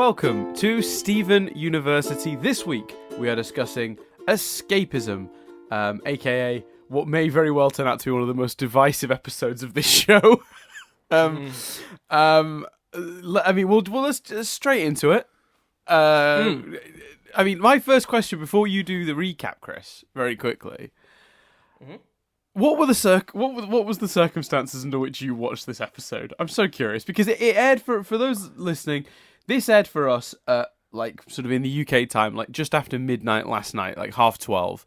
welcome to Stephen University. This week we are discussing Escapism, aka what may very well turn out to be one of the most divisive episodes of this show. Let's straight into it. I mean, my first question before you do the recap, Chris, very quickly. What were the what was the circumstances under which you watched this episode? I'm so curious because it aired for those listening. This aired for us like sort of in the UK time, like just after midnight last night, like 12:30.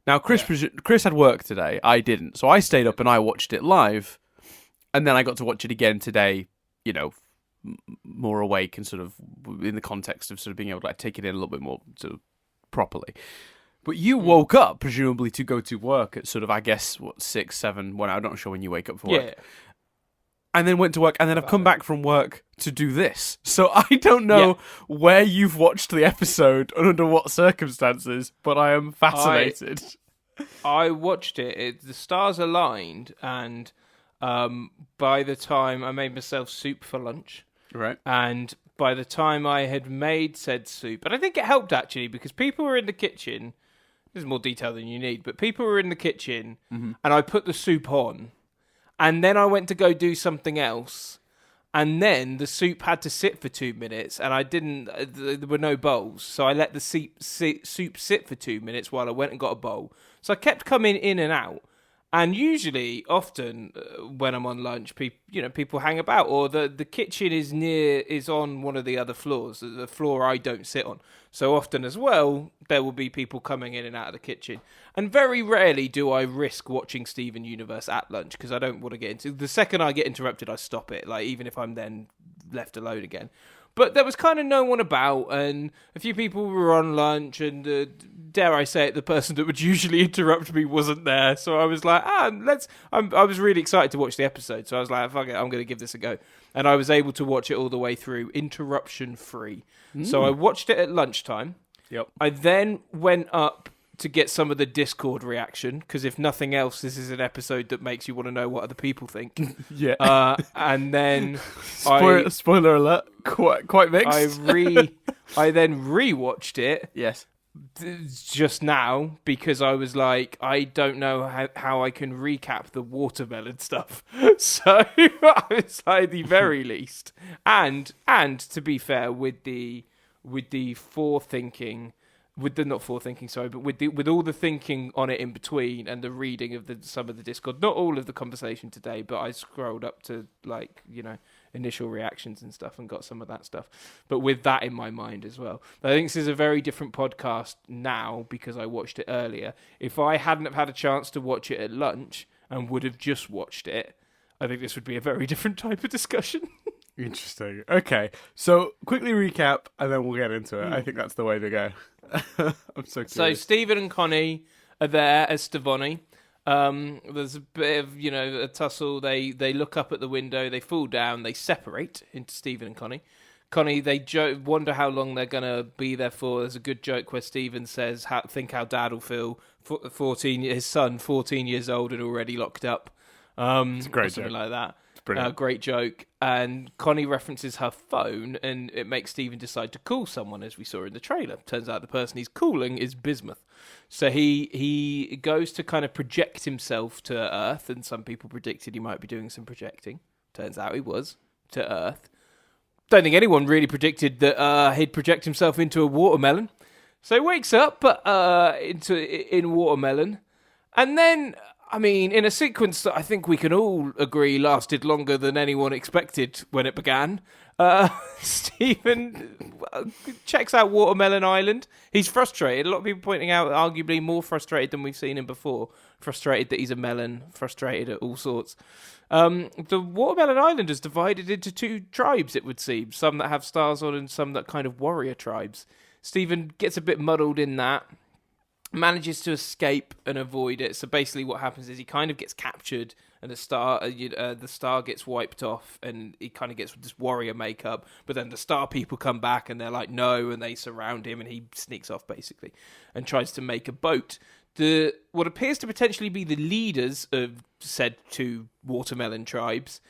Now Chris had work today. I didn't, so I stayed up and I watched it live, and then I got to watch it again today. You know, more awake and sort of in the context of sort of being able to like, take it in a little bit more sort of properly. But you woke up, presumably, to go to work at sort of, I guess, 6, 7, I'm not sure when you wake up for work. Yeah. And then went to work, and then I've come back from work to do this. So I don't know where you've watched the episode and under what circumstances, but I am fascinated. I watched it. The stars aligned, and by the time I made myself soup for lunch. Right. And by the time I had made said soup, and I think it helped actually, because people were in the kitchen. There's more detail than you need, but people were in the kitchen, and I put the soup on, and then I went to go do something else, and then the soup had to sit for 2 minutes, and I didn't. There were no bowls, so I let the soup sit for 2 minutes while I went and got a bowl. So I kept coming in and out, and usually, often when I'm on lunch, people hang about, or the kitchen is on one of the other floors, the floor I don't sit on. So often as well, there will be people coming in and out of the kitchen. And very rarely do I risk watching Steven Universe at lunch, because I don't want to get into... The second I get interrupted, I stop it, like even if I'm then left alone again. But there was kind of no one about, and a few people were on lunch, and dare I say it, the person that would usually interrupt me wasn't there. So I was like, I was really excited to watch the episode, so I was like, fuck it, I'm going to give this a go. And I was able to watch it all the way through, interruption-free. So I watched it at lunchtime. Yep. I then went up to get some of the Discord reaction, because if nothing else, this is an episode that makes you want to know what other people think. Yeah. And then... Spoiler alert, quite mixed. I then rewatched it. Yes. Just now, because I was like, I don't know how I can recap the watermelon stuff. So I was like, the very least. And to be fair, with all the thinking on it in between and the reading of some of the Discord, not all of the conversation today, but I scrolled up to initial reactions and stuff and got some of that stuff. But with that in my mind as well. I think this is a very different podcast now because I watched it earlier. If I hadn't have had a chance to watch it at lunch and would have just watched it, I think this would be a very different type of discussion. Interesting. Okay, so quickly recap and then we'll get into it. I think that's the way to go. I'm so curious. So Stephen and Connie are there as Stevonnie. There's a bit of, a tussle. They look up at the window, they fall down, they separate into Stephen and Connie. Connie, they wonder how long they're going to be there for. There's a good joke where Stephen says, think how Dad will feel. 14, his son, 14 years old and already locked up. It's a great something joke. like that. Brilliant. Great joke. And Connie references her phone, and it makes Stephen decide to call someone, as we saw in the trailer. Turns out the person he's calling is Bismuth. So he goes to kind of project himself to Earth, and some people predicted he might be doing some projecting. Turns out he was, to Earth. Don't think anyone really predicted that he'd project himself into a watermelon. So he wakes up in watermelon, and then... I mean, in a sequence that I think we can all agree lasted longer than anyone expected when it began, Stephen checks out Watermelon Island. He's frustrated. A lot of people pointing out arguably more frustrated than we've seen him before. Frustrated that he's a melon, frustrated at all sorts. The Watermelon Island is divided into two tribes, it would seem. Some that have stars on and some that kind of warrior tribes. Stephen gets a bit muddled in that. Manages to escape and avoid it. So basically what happens is he kind of gets captured and the star gets wiped off and he kind of gets this warrior makeup, but then the star people come back and they're like no, and they surround him and he sneaks off basically and tries to make a boat. What appears to potentially be the leaders of said two watermelon tribes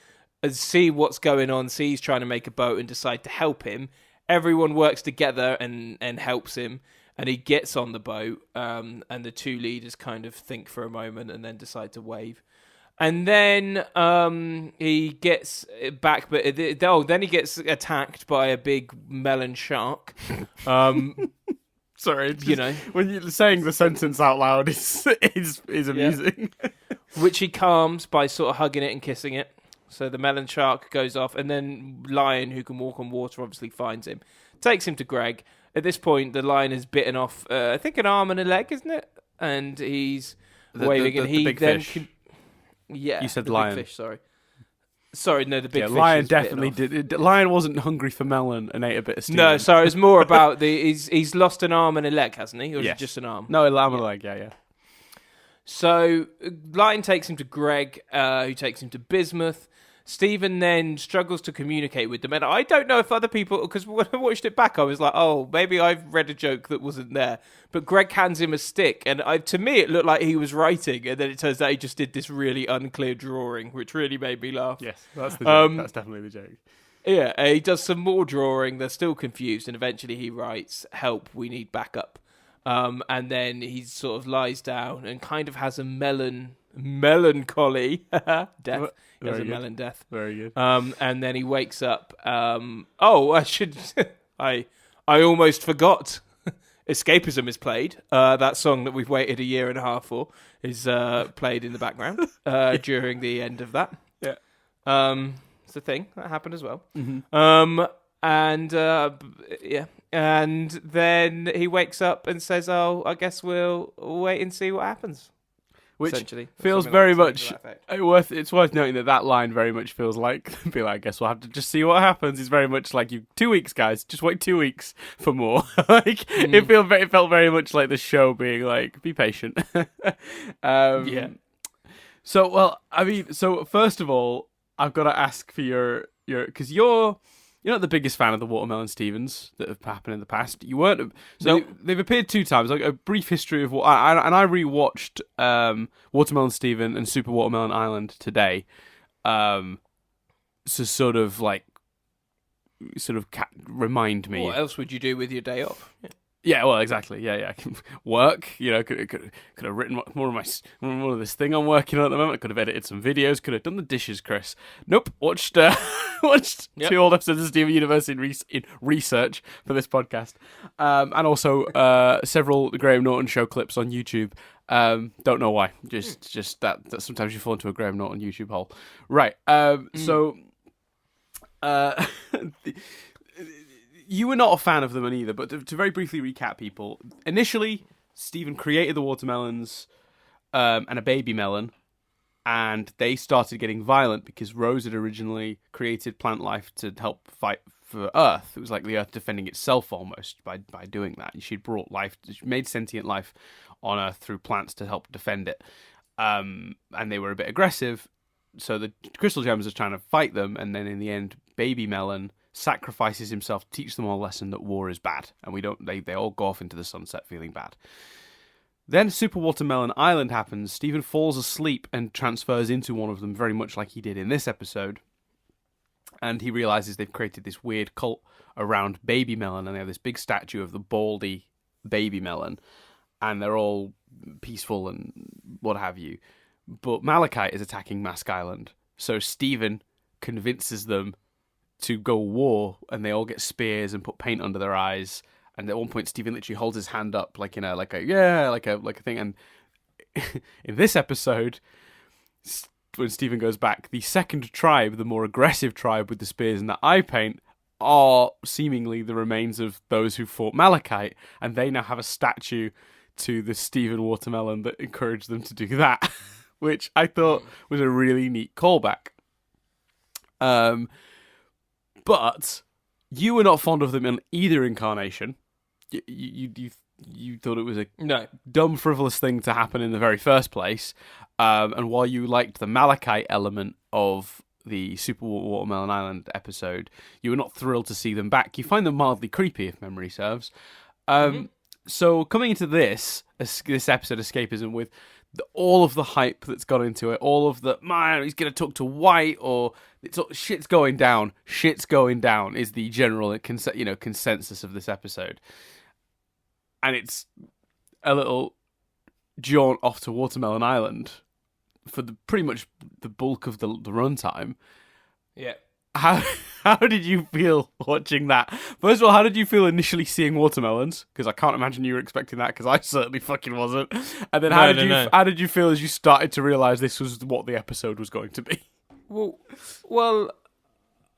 see what's going on, see he's trying to make a boat and decide to help him. everyone works together and helps him. And he gets on the boat, and the two leaders kind of think for a moment and then decide to wave. And then he gets back, but then he gets attacked by a big melon shark. Sorry, when you're saying the sentence out loud is amusing. Yeah. Which he calms by sort of hugging it and kissing it. So the melon shark goes off, and then Lion, who can walk on water, obviously finds him, takes him to Greg. At this point, the lion has bitten off, I think, an arm and a leg, isn't it? And he's waving, and he big then fish. yeah, You said the lion. Big fish, sorry, no, the big fish. Lion is definitely bitten off. did. Lion wasn't hungry for melon and ate a bit of Steven. No, sorry, it's more about he's lost an arm and a leg, hasn't he? Or is it Yes. just an arm? No, a lamb and a leg. Yeah. So Lion takes him to Greg, who takes him to Bismuth. Stephen then struggles to communicate with them, and I don't know if other people, because when I watched it back, I was like, oh, maybe I've read a joke that wasn't there. But Greg hands him a stick, and to me it looked like he was writing, and then it turns out he just did this really unclear drawing, which really made me laugh. Yes, that's the joke. That's definitely the joke. Yeah, he does some more drawing. They're still confused, and eventually he writes, "Help, we need backup." And then he sort of lies down and kind of has a melancholy death. He has a melon death. Very good. And then he wakes up. I should. I almost forgot. Escapism is played. That song that we've waited 1.5 years for is played in the background during the end of that. Yeah. It's a thing that happened as well. Mm-hmm. And then he wakes up and says, "Oh, I guess we'll wait and see what happens." Which essentially feels very much it's worth noting that line very much feels like I guess we'll have to just see what happens. It's very much like 2 weeks, guys. Just wait 2 weeks for more. It felt very much like the show being like, be patient. Yeah. So first of all, I've got to ask for your because you're not the biggest fan of the Watermelon Stevens that have happened in the past. You weren't. So they've appeared 2 times. Like a brief history of what I rewatched Watermelon Steven and Super Watermelon Island today. So sort of remind me. What else would you do with your day off? Yeah, well, exactly. Yeah. Work. Could have written more of this thing I'm working on at the moment. Could have edited some videos. Could have done the dishes, Chris. Nope. Watched 2 old episodes of Steven Universe in research for this podcast, and also several Graham Norton show clips on YouTube. Don't know why. Just that sometimes you fall into a Graham Norton YouTube hole. Right. So. You were not a fan of them either, but to very briefly recap people, initially, Stephen created the watermelons and a baby melon, and they started getting violent because Rose had originally created plant life to help fight for Earth. It was like the Earth defending itself almost by doing that. She'd brought life, she made sentient life on Earth through plants to help defend it. And they were a bit aggressive, so the Crystal Gems was trying to fight them, and then in the end, baby melon sacrifices himself to teach them all a lesson that war is bad, and they all go off into the sunset feeling bad. Then Super Watermelon Island happens. Stephen falls asleep and transfers into one of them, very much like he did in this episode, and he realizes they've created this weird cult around Baby Melon, and they have this big statue of the baldy Baby Melon, and they're all peaceful and what have you. But Malachite is attacking Mask Island, so Stephen convinces them to go war, and they all get spears and put paint under their eyes. And at one point, Stephen literally holds his hand up like a thing. And in this episode, when Stephen goes back, the second tribe, the more aggressive tribe with the spears and the eye paint, are seemingly the remains of those who fought Malachite, and they now have a statue to the Stephen Watermelon that encouraged them to do that, which I thought was a really neat callback. But you were not fond of them in either incarnation. You thought it was a dumb, frivolous thing to happen in the very first place. And while you liked the Malachite element of the Super Watermelon Island episode, you were not thrilled to see them back. You find them mildly creepy, if memory serves. So coming into this episode, Escapism, with all of the hype that's gone into it, all of the, man, he's going to talk to White, or shit's going down is the general consensus of this episode. And it's a little jaunt off to Watermelon Island for pretty much the bulk of the runtime. Yeah. How did you feel watching that? First of all, how did you feel initially seeing watermelons? Because I can't imagine you were expecting that, because I certainly fucking wasn't. And then how did you feel as you started to realise this was what the episode was going to be? Well,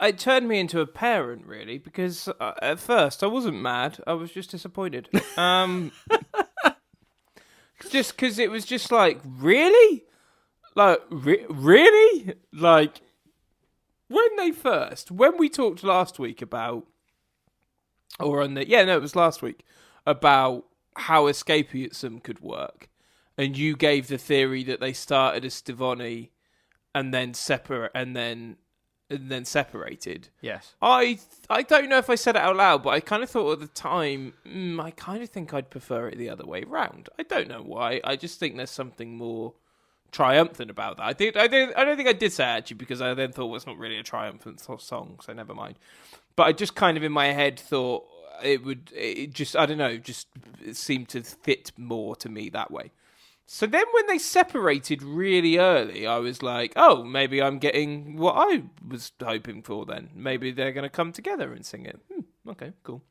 it turned me into a parent, really, because at first I wasn't mad. I was just disappointed. Just because it was just like, really? Like, really? Like... When we talked last week about, it was last week, about how escapism could work, and you gave the theory that they started as Stivoni and then separated. Yes. I don't know if I said it out loud, but I kind of thought at the time, I kind of think I'd prefer it the other way round. I don't know why. I just think there's something more triumphant about that. I don't think I did say it, actually, because I then thought, well, it's not really a triumphant song, so never mind. But I just kind of in my head thought it seemed to fit more to me that way. So then when they separated really early, I was like, oh, maybe I'm getting what I was hoping for then. Maybe they're going to come together and sing it. Okay, cool.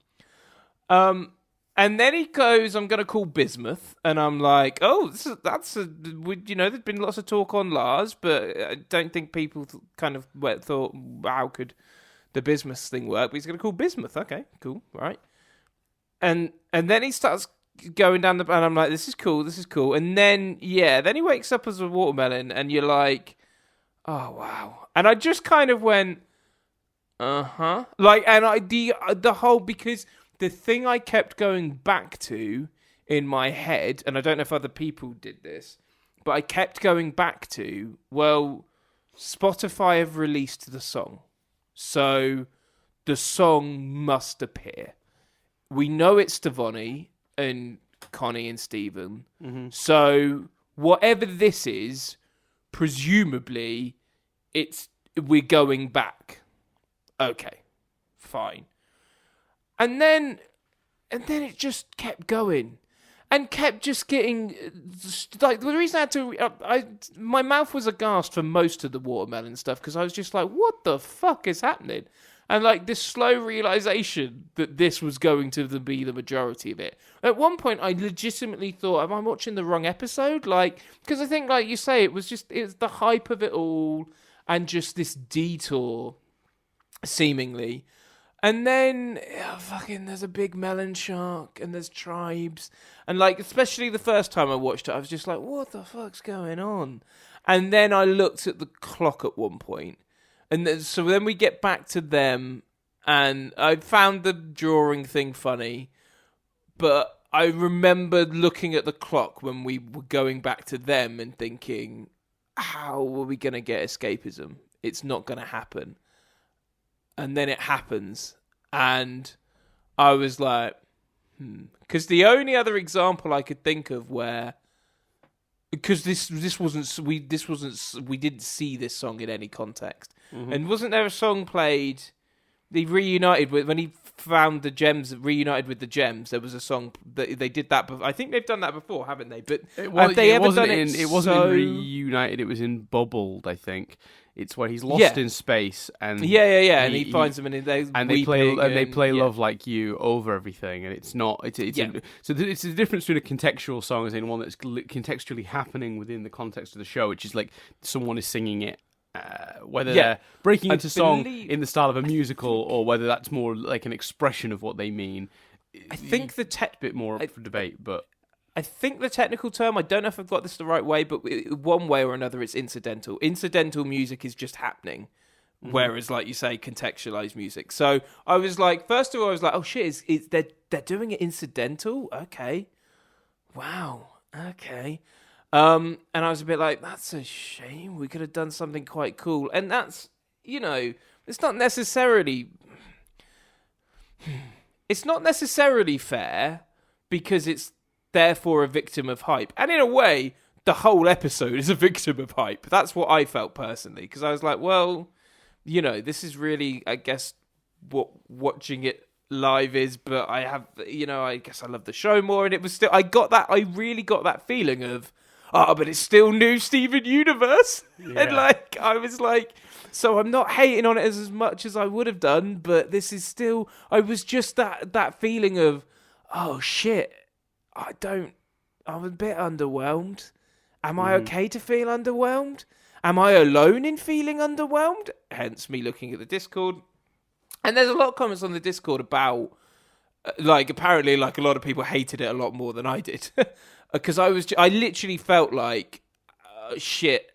And then he goes, I'm going to call bismuth. And I'm like, oh, there's been lots of talk on Lars, but I don't think people thought, how could the bismuth thing work? But he's going to call bismuth. Okay, cool, right. And then he starts going down and I'm like, this is cool. And then he wakes up as a watermelon, and you're like, oh, wow. And I just kind of went, uh-huh. Like, and the whole, because... The thing I kept going back to in my head, and I don't know if other people did this, but I kept going back to, well, Spotify have released the song, so the song must appear. We know it's Stivoni and Connie and Stephen, so whatever this is, presumably, we're going back. Okay, fine. And then it just kept going, and kept just getting like, the reason I had to, my mouth was aghast for most of the watermelon stuff, because I was just like, what the fuck is happening? And like this slow realization that this was going to be the majority of it. At one point, I legitimately thought, am I watching the wrong episode? Like, because I think, like you say, it was the hype of it all, and just this detour, seemingly. And then, there's a big melon shark, and there's tribes. And, like, especially the first time I watched it, I was just like, what the fuck's going on? And then I looked at the clock at one point. And so then we get back to them, and I found the drawing thing funny. But I remember looking at the clock when we were going back to them and thinking, how are we going to get escapism? It's not going to happen. And then it happens, and I was like, because the only other example I could think of where, because we didn't see this song in any context, and wasn't there a song played? They reunited with, when he found the gems, reunited with the gems. There was a song that they did that. I think they've done that before, haven't they? But have they ever done it? It wasn't in Reunited. It was in Bubbled, I think. It's where he's lost in space, and and he finds them, and they play "Love Like You" over everything, and it's not. So it's the difference between a contextual song as in one that's contextually happening within the context of the show, which is like someone is singing it, whether they're breaking into song in the style of a musical, or whether that's more like an expression of what they mean. I think bit more up for debate, but. I think the technical term, I don't know if I've got this the right way, but one way or another, it's incidental. Incidental music is just happening, whereas, like you say, contextualized music. So I was like, first of all, I was like, oh shit, they're doing it incidental? Okay. Wow. Okay. And I was a bit like, that's a shame. We could have done something quite cool. And that's, it's not necessarily fair, because it's therefore a victim of hype. And in a way, the whole episode is a victim of hype. That's what I felt personally, because I was like, well, this is really, I guess, what watching it live is, but I have, I guess I love the show more, and it was still, I really got that feeling of, but it's still new Steven Universe. Yeah. And I was like, so I'm not hating on it as much as I would have done, but this is still, I was just that feeling of, oh shit, I'm a bit underwhelmed. Am I okay to feel underwhelmed? Am I alone in feeling underwhelmed? Hence me looking at the Discord. And there's a lot of comments on the Discord about, apparently, a lot of people hated it a lot more than I did. Because I literally felt like, shit,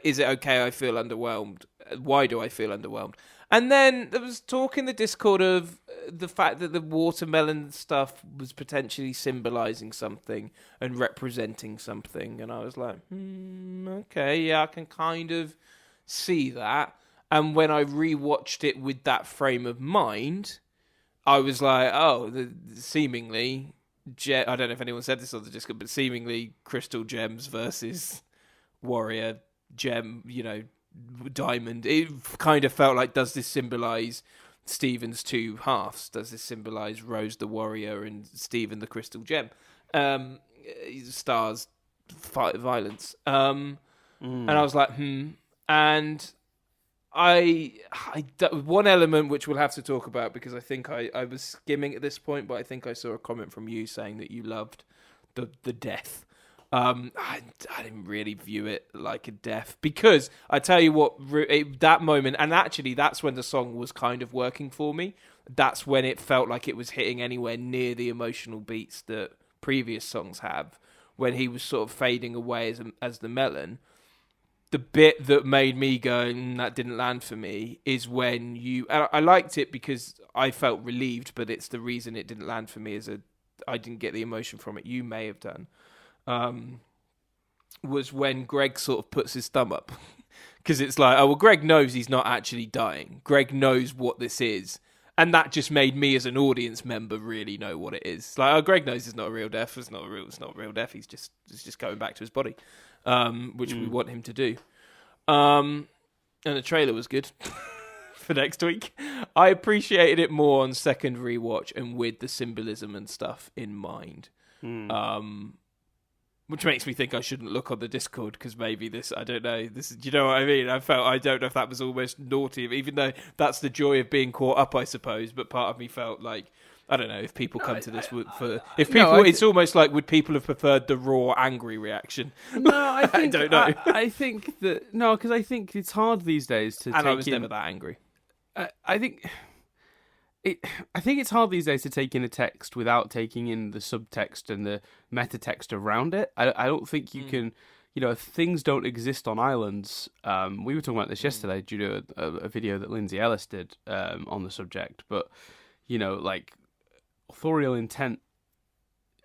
is it okay I feel underwhelmed? Why do I feel underwhelmed? And then there was talk in the Discord of the fact that the watermelon stuff was potentially symbolising something and representing something. And I was like, okay, yeah, I can kind of see that. And when I rewatched it with that frame of mind, I was like, seemingly, I don't know if anyone said this on the Discord, but seemingly crystal gems versus warrior gem, diamond. It kind of felt like, does this symbolise Stephen's two halves? Does this symbolise Rose the warrior and Stephen the crystal gem? Stars fight violence. And I was like, And one element which we'll have to talk about, because I think I was skimming at this point, but I think I saw a comment from you saying that you loved the death. I didn't really view it like a death, because I tell you what, that moment, and actually that's when the song was kind of working for me. That's when it felt like it was hitting anywhere near the emotional beats that previous songs have, when he was sort of fading away as the melon. The bit that made me go, that didn't land for me, is when I liked it because I felt relieved, but it's the reason it didn't land for me I didn't get the emotion from it. You may have done. Was when Greg sort of puts his thumb up. Because it's like, Greg knows he's not actually dying. Greg knows what this is. And that just made me as an audience member really know what it is. Like, Greg knows it's not a real death. It's not a real death. He's just going back to his body, which we want him to do. And the trailer was good for next week. I appreciated it more on second rewatch and with the symbolism and stuff in mind. Which makes me think I shouldn't look on the Discord, because maybe I don't know, you know what I mean? I don't know if that was almost naughty, even though that's the joy of being caught up, I suppose. But part of me felt like, I don't know, if people come to this it's almost like, would people have preferred the raw, angry reaction? No, I think, I don't know. I think that, no, because I think it's hard these days to and I was never that angry. I think it's hard these days to take in a text without taking in the subtext and the meta text around it. I don't think you can, things don't exist on islands. We were talking about this yesterday due to a video that Lindsay Ellis did on the subject. But, authorial intent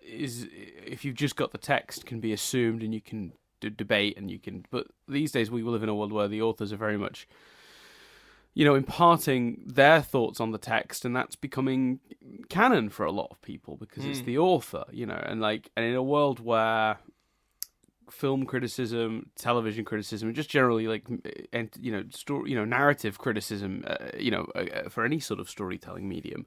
is, if you've just got the text, can be assumed, and you can debate, and you can. But these days we live in a world where the authors are very much, imparting their thoughts on the text, and that's becoming canon for a lot of people because it's the author, and in a world where film criticism, television criticism, and just generally narrative criticism, for any sort of storytelling medium,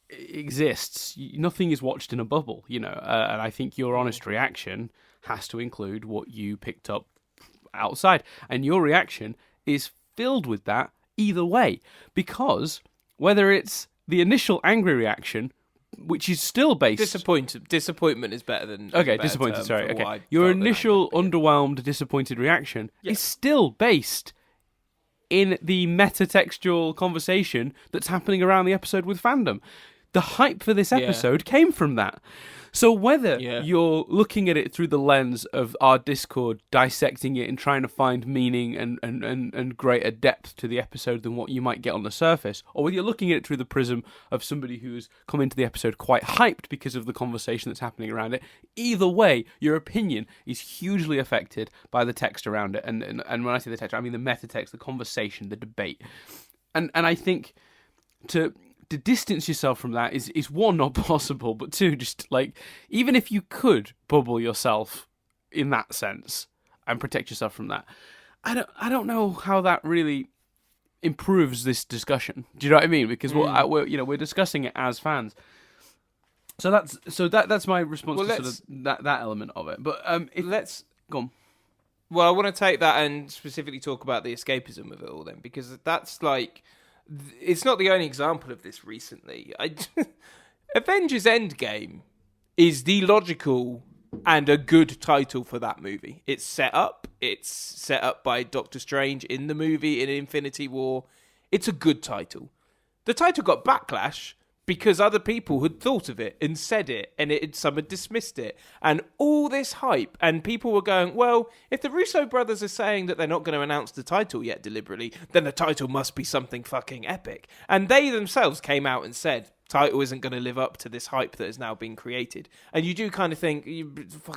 exists. Nothing is watched in a bubble, and I think your honest reaction has to include what you picked up outside, and your reaction is filled with that either way, because whether it's the initial angry reaction, which is still based... Disappointment is better than... Okay, disappointed, sorry. Okay. Your initial underwhelmed, disappointed reaction is still based in the metatextual conversation that's happening around the episode with fandom. The hype for this episode came from that. So whether you're looking at it through the lens of our Discord, dissecting it and trying to find meaning and greater depth to the episode than what you might get on the surface, or whether you're looking at it through the prism of somebody who's come into the episode quite hyped because of the conversation that's happening around it, either way, your opinion is hugely affected by the text around it. And when I say the text, I mean the meta text, the conversation, the debate. And I think to to distance yourself from that is one, not possible, but two, just like, even if you could bubble yourself in that sense and protect yourself from that, I don't know how that really improves this discussion. Do you know what I mean? Because we're discussing it as fans. So that's my response to sort of that element of it. But let's go on. Well, I want to take that and specifically talk about the escapism of it all then, because that's like, it's not the only example of this recently. Avengers Endgame is the logical and a good title for that movie. It's set up by Doctor Strange in the movie in Infinity War. It's a good title. The title got backlash because other people had thought of it and said it, and some had dismissed it. And all this hype, and people were going, well, if the Russo brothers are saying that they're not going to announce the title yet deliberately, then the title must be something fucking epic. And they themselves came out and said, title isn't going to live up to this hype that has now been created. And you do kind of think,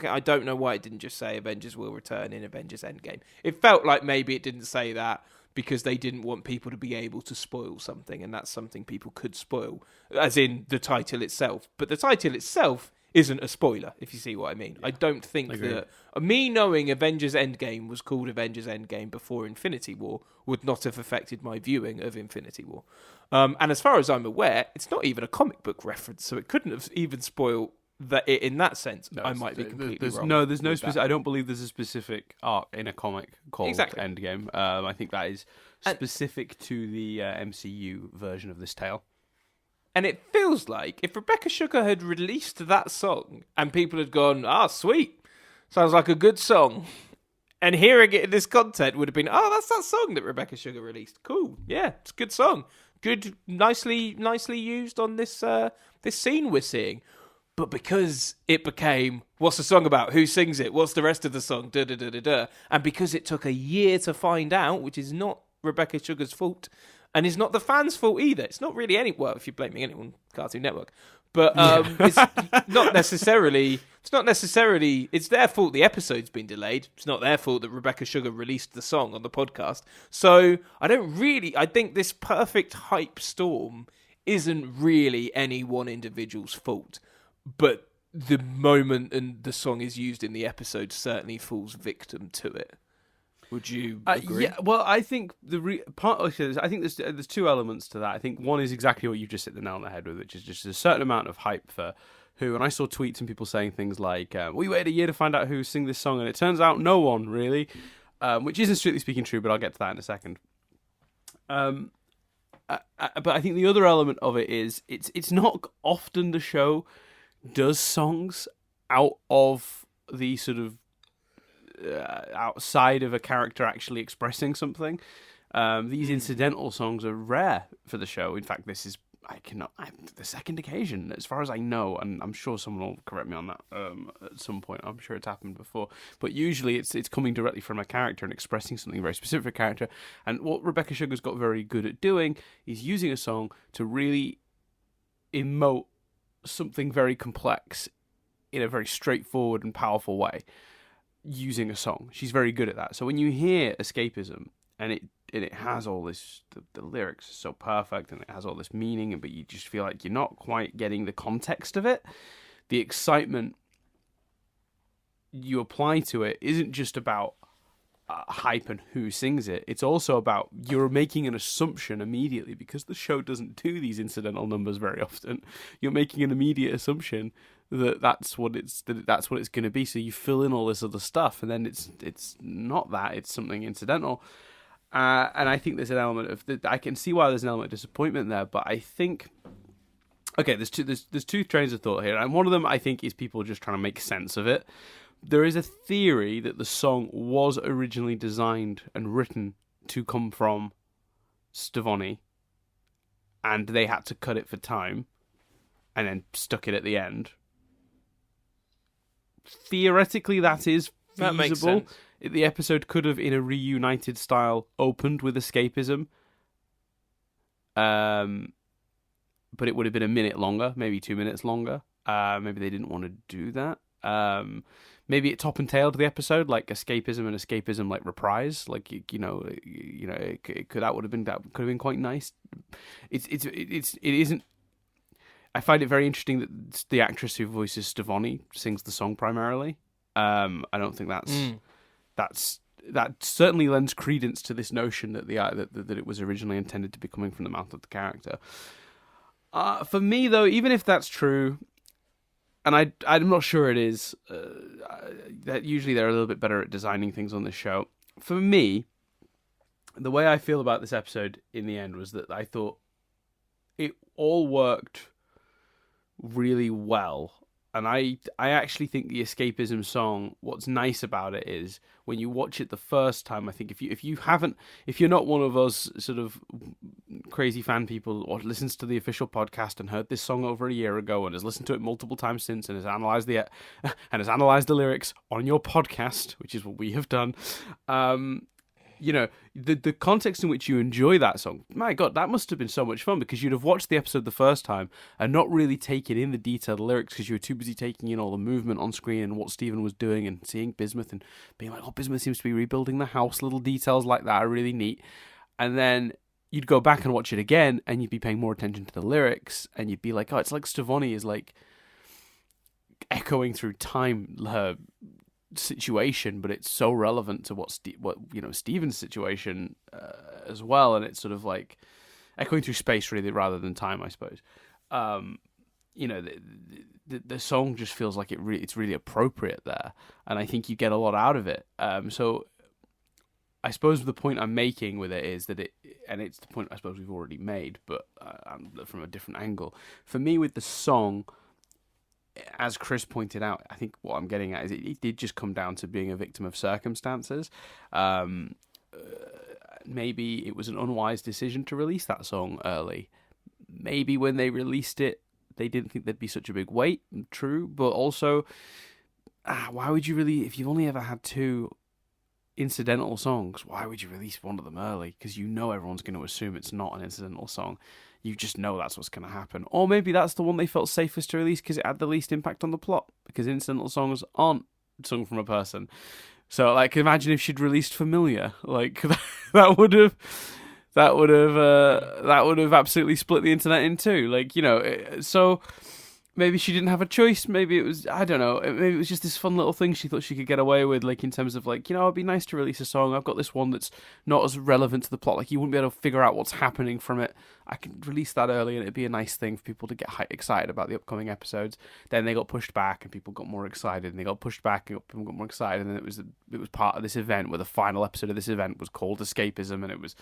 I don't know why it didn't just say Avengers will return in Avengers Endgame. It felt like maybe it didn't say that because they didn't want people to be able to spoil something, and that's something people could spoil, as in the title itself. But the title itself isn't a spoiler, if you see what I mean. Yeah. I don't think that me knowing Avengers Endgame was called Avengers Endgame before Infinity War would not have affected my viewing of Infinity War. And as far as I'm aware, it's not even a comic book reference, so it couldn't have even spoiled that in that sense. No, I might be completely wrong. No, there's no specific. I don't believe there's a specific arc in a comic called Endgame. I think that is specific to the MCU version of this tale. And it feels like if Rebecca Sugar had released that song and people had gone, sweet, sounds like a good song, and hearing it in this content would have been, that's that song that Rebecca Sugar released. Cool, yeah, it's a good song. Good, nicely used on this this scene we're seeing. But because it became, what's the song about? Who sings it? What's the rest of the song? Da da da da da. And because it took a year to find out, which is not Rebecca Sugar's fault, and is not the fans' fault either. It's not really if you're blaming anyone, Cartoon Network. But it's not necessarily. It's their fault the episode's been delayed. It's not their fault that Rebecca Sugar released the song on the podcast. So I think this perfect hype storm isn't really any one individual's fault. But the moment and the song is used in the episode certainly falls victim to it. Would you agree? Yeah, well, I think I think there's two elements to that. I think one is exactly what you just hit the nail on the head with, which is just a certain amount of hype for who. And I saw tweets and people saying things like, we waited a year to find out who sang this song, and it turns out no one, really. Which isn't strictly speaking true, but I'll get to that in a second. But I think the other element of it is, it's not often the show does songs out of the sort of outside of a character actually expressing something. These incidental songs are rare for the show. In fact, this is the second occasion, as far as I know, and I'm sure someone will correct me on that at some point. I'm sure it's happened before, but usually it's coming directly from a character and expressing something very specific for a character. And what Rebecca Sugar's got very good at doing is using a song to really emote something very complex in a very straightforward and powerful way using a song. She's very good at that. So when you hear Escapism and it has all this, the lyrics are so perfect and it has all this meaning, but you just feel like you're not quite getting the context of it. The excitement you apply to it isn't just about hype and who sings it. It's also about you're making an assumption immediately, because the show doesn't do these incidental numbers very often. You're making an immediate assumption that that's what it's going to be. So you fill in all this other stuff, and then it's not that. It's something incidental. And I think there's an element of I can see why there's an element of disappointment there, but I think there's two trains of thought here, and one of them I think is people just trying to make sense of it. There is a theory that the song was originally designed and written to come from Stevonnie, and they had to cut it for time, and then stuck it at the end. Theoretically, that is feasible. That makes sense. The episode could have, in a reunited style, opened with Escapism. But it would have been a minute longer, maybe 2 minutes longer. Maybe they didn't want to do that. Maybe it top and tailed the episode, like escapism and escapism like reprise, like that would have been quite nice. It isn't. I find it very interesting that the actress who voices Stevonnie sings the song primarily. I don't think that certainly lends credence to this notion that that it was originally intended to be coming from the mouth of the character. For me, though, even if that's true, and I'm not sure it is, that usually they're a little bit better at designing things on this show. For me, the way I feel about this episode in the end was that I thought it all worked really well. And I actually think the escapism song, what's nice about it is when you watch it the first time, I think if you're not one of us sort of crazy fan people or listens to the official podcast and heard this song over a year ago and has listened to it multiple times since and has analyzed the lyrics on your podcast, which is what we have done, the context in which you enjoy that song, my God, that must have been so much fun because you'd have watched the episode the first time and not really taken in the detailed lyrics because you were too busy taking in all the movement on screen and what Stephen was doing and seeing Bismuth and being like, oh, Bismuth seems to be rebuilding the house. Little details like that are really neat. And then you'd go back and watch it again and you'd be paying more attention to the lyrics and you'd be like, oh, it's like Stevonnie is like echoing through time her situation, but it's so relevant to what Stephen's situation as well, and it's sort of like echoing through space really rather than time, I suppose. The song just feels like it's really appropriate there, and I think you get a lot out of it. So I suppose the point I'm making with it is that it's the point I suppose we've already made, but from a different angle. For me, with the song, as Chris pointed out, I think what I'm getting at is it did just come down to being a victim of circumstances. Maybe it was an unwise decision to release that song early. Maybe when they released it, they didn't think there'd be such a big wait. True, but also, why would you really, if you've only ever had 2 incidental songs, why would you release one of them early? Because you know everyone's going to assume it's not an incidental song. You just know that's what's going to happen. Or maybe that's the one they felt safest to release because it had the least impact on the plot. Because incidental songs aren't sung from a person. So, like, imagine if she'd released Familiar. Like, that would have absolutely split the internet in two. Like, so maybe she didn't have a choice. Maybe it was, I don't know. Maybe it was just this fun little thing she thought she could get away with, like in terms of like, it'd be nice to release a song. I've got this one that's not as relevant to the plot. Like you wouldn't be able to figure out what's happening from it. I can release that early and it'd be a nice thing for people to get excited about the upcoming episodes. Then they got pushed back and people got more excited, and they got pushed back and people got more excited. And then it was part of this event where the final episode of this event was called Escapism, and it was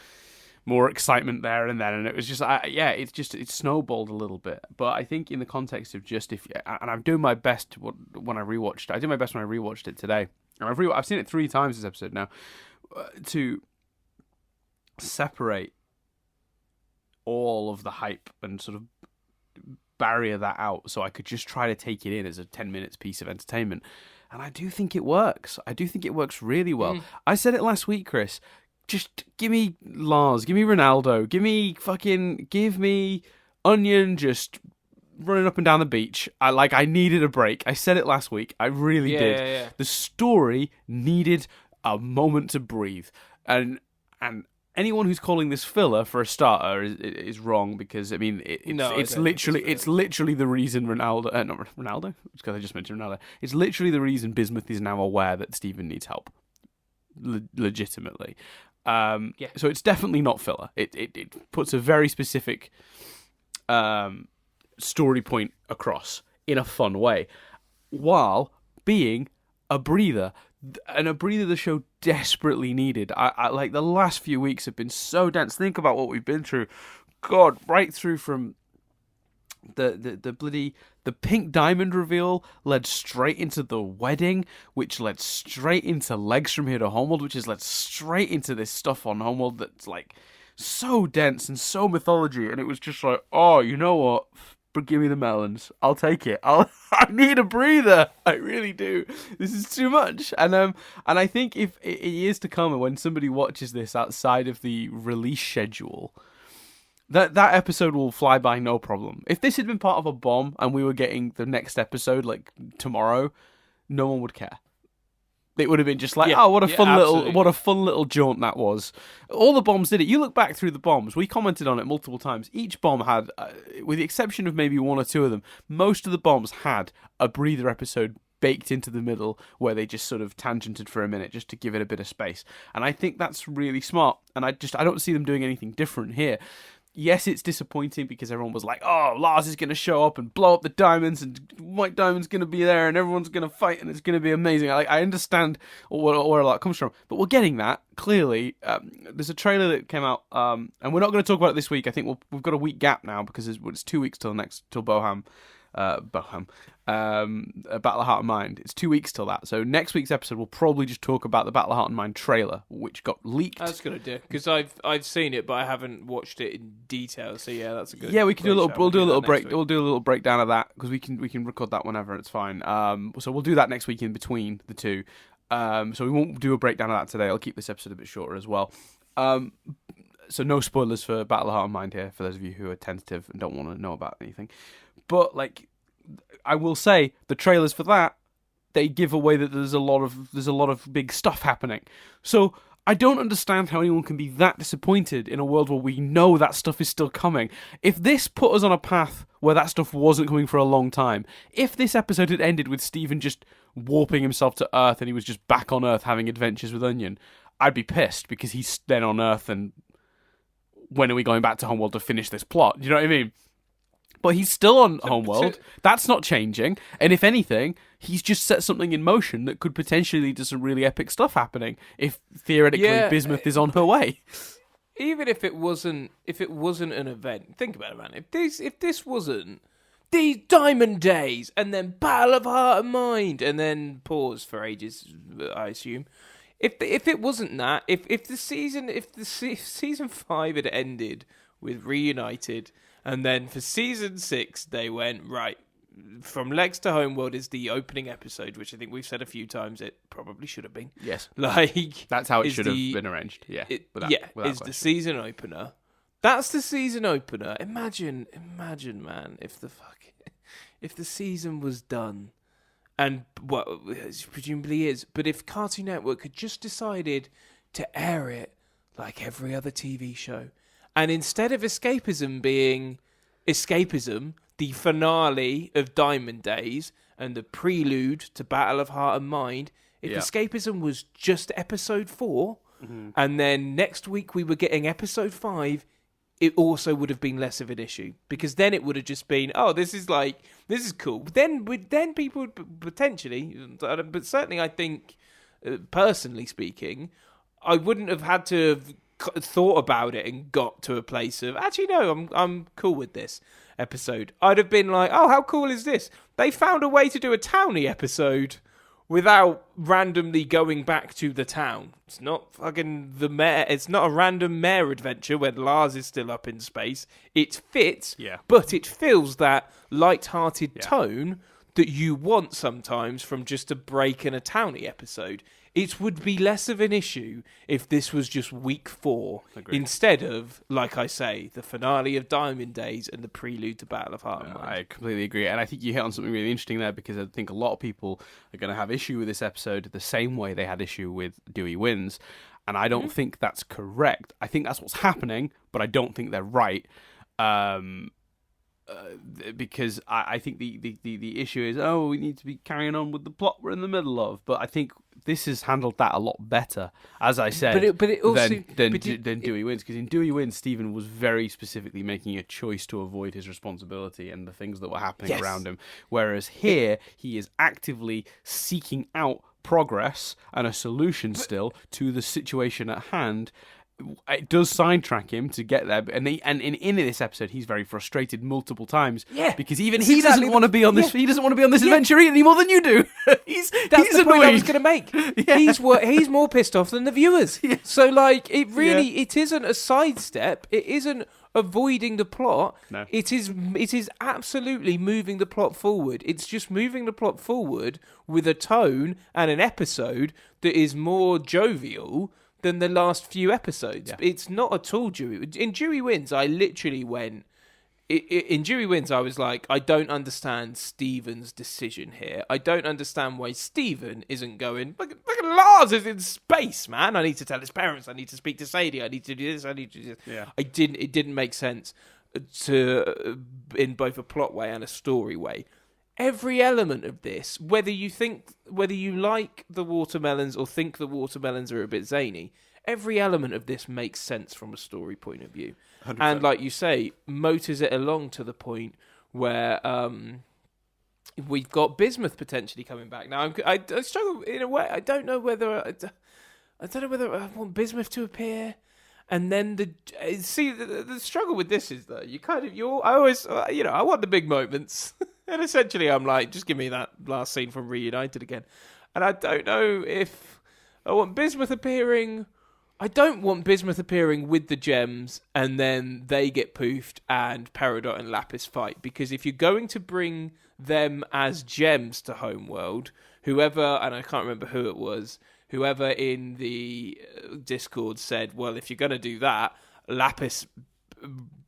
more excitement there and then, and it was just, it snowballed a little bit. But I think in the context of just and I'm doing my best when I rewatched. I did my best when I rewatched it today. And I've seen it 3 times this episode now, to separate all of the hype and sort of barrier that out, so I could just try to take it in as a 10 minutes piece of entertainment. And I do think it works. I do think it works really well. I said it last week, Chris. Just give me Lars, give me Ronaldo, give me Onion just running up and down the beach. I needed a break. I said it last week. I really did. Yeah. The story needed a moment to breathe. And anyone who's calling this filler for a starter is wrong, because I mean it's literally the reason Ronaldo, because I just mentioned Ronaldo. It's literally the reason Bismuth is now aware that Stephen needs help. Legitimately. So it's definitely not filler. It puts a very specific story point across in a fun way, while being a breather, and a breather the show desperately needed. I like, the last few weeks have been so dense. Think about what we've been through. God, right through from the pink diamond reveal led straight into the wedding, which led straight into Legs from Here to Homeworld, which has led straight into this stuff on Homeworld that's like so dense and so mythology. And it was just like, oh, you know what? Give me the melons. I'll take it. I need a breather. I really do. This is too much. And I think if in years to come, when somebody watches this outside of the release schedule, that episode will fly by no problem. If this had been part of a bomb and we were getting the next episode like tomorrow, no one would care. It would have been just like, what a fun little jaunt that was. All the bombs did it. You look back through the bombs. We commented on it multiple times. Each bomb had, with the exception of maybe one or two of them, most of the bombs had a breather episode baked into the middle where they just sort of tangented for a minute just to give it a bit of space. And I think that's really smart. And I don't see them doing anything different here. Yes, it's disappointing because everyone was like, oh, Lars is going to show up and blow up the diamonds and White Diamond's going to be there and everyone's going to fight and it's going to be amazing. I understand where a lot comes from, but we're getting that, clearly. There's a trailer that came out, and we're not going to talk about it this week. I think we've got a week gap now because it's 2 weeks till Battle of Heart and Mind. It's 2 weeks till that. So next week's episode we'll probably just talk about the Battle of Heart and Mind trailer, which got leaked. That's a good idea because I've seen it, but I haven't watched it in detail. So yeah, that's a good. Yeah, we can do a little. We'll do a little break. We'll do a little breakdown of that because we can record that whenever. It's fine. So we'll do that next week in between the two. So we won't do a breakdown of that today. I'll keep this episode a bit shorter as well. So no spoilers for Battle of Heart and Mind here for those of you who are tentative and don't want to know about anything. But I will say the trailers for that, they give away that there's a lot of big stuff happening. So I don't understand how anyone can be that disappointed in a world where we know that stuff is still coming. If this put us on a path where that stuff wasn't coming for a long time, if this episode had ended with Steven just warping himself to Earth and he was just back on Earth having adventures with Onion, I'd be pissed because he's then on Earth and when are we going back to Homeworld to finish this plot? Do you know what I mean? But he's still on Homeworld. That's not changing. And if anything, he's just set something in motion that could potentially lead to some really epic stuff happening if theoretically Bismuth is on her way. Even if it wasn't an event, think about it, man. If this wasn't these Diamond Days and then Battle of Heart and Mind and then pause for ages, I assume. If it wasn't that, if season 5 had ended with Reunited. And then for season 6, they went, right, from Lex to Homeworld is the opening episode, which I think we've said a few times it probably should have been. Yes. That's how it should have been arranged. Yeah. Is the season opener. That's the season opener. Imagine, man, if the season was done. And what it presumably is. But if Cartoon Network had just decided to air it like every other TV show. And instead of Escapism being Escapism, the finale of Diamond Days and the prelude to Battle of Heart and Mind, if Escapism was just episode 4, and then next week we were getting episode 5, it also would have been less of an issue. Because then it would have just been, this is cool. Then people would potentially, but certainly I think, personally speaking, I wouldn't have had to have thought about it and got to a place of actually no, I'm cool with this episode. I'd have been like, how cool is this? They found a way to do a towny episode without randomly going back to the town. It's not fucking the mayor. It's not a random mayor adventure when Lars is still up in space. It fits, but it feels that light-hearted tone that you want sometimes from just a break in a towny episode. It would be less of an issue if this was just week 4 instead of, like I say, the finale of Diamond Days and the prelude to Battle of Heart and Mind. I completely agree. And I think you hit on something really interesting there because I think a lot of people are going to have issue with this episode the same way they had issue with Dewey Wins. And I don't think that's correct. I think that's what's happening, but I don't think they're right. Because I think the issue is, we need to be carrying on with the plot we're in the middle of. But I think this has handled that a lot better, as I said, than Dewey Wins. Because in Dewey Wins, Stephen was very specifically making a choice to avoid his responsibility and the things that were happening around him. Whereas here, he is actively seeking out progress and a solution to the situation at hand. It does sidetrack him to get there, and in this episode, he's very frustrated multiple times. Yeah, because even he doesn't want to be on this. He doesn't want to be on this adventure any more than you do. That's the point I was going to make. Yeah. He's more pissed off than the viewers. Yeah. So it isn't a sidestep. It isn't avoiding the plot. No. It is absolutely moving the plot forward. It's just moving the plot forward with a tone and an episode that is more jovial than the last few episodes. Yeah. It's not at all Dewey. In Dewey Wins, I literally went, in Dewey Wins, I was like, I don't understand Stephen's decision here. I don't understand why Stephen isn't going, look at Lars is in space, man. I need to tell his parents. I need to speak to Sadie. I need to do this. I need to do this. Yeah. It didn't make sense in both a plot way and a story way. Every element of this, whether you like the watermelons or think the watermelons are a bit zany, every element of this makes sense from a story point of view. 100%. And like you say, motors it along to the point where we've got Bismuth potentially coming back. Now, I struggle in a way. I don't know whether I want Bismuth to appear. And then the struggle with this is that I want the big moments. And essentially I'm like, just give me that last scene from Reunited again. And I don't know if I want Bismuth appearing. I don't want Bismuth appearing with the gems and then they get poofed and Peridot and Lapis fight. Because if you're going to bring them as gems to Homeworld, whoever, and I can't remember who it was, whoever in the Discord said, well, if you're going to do that, Lapis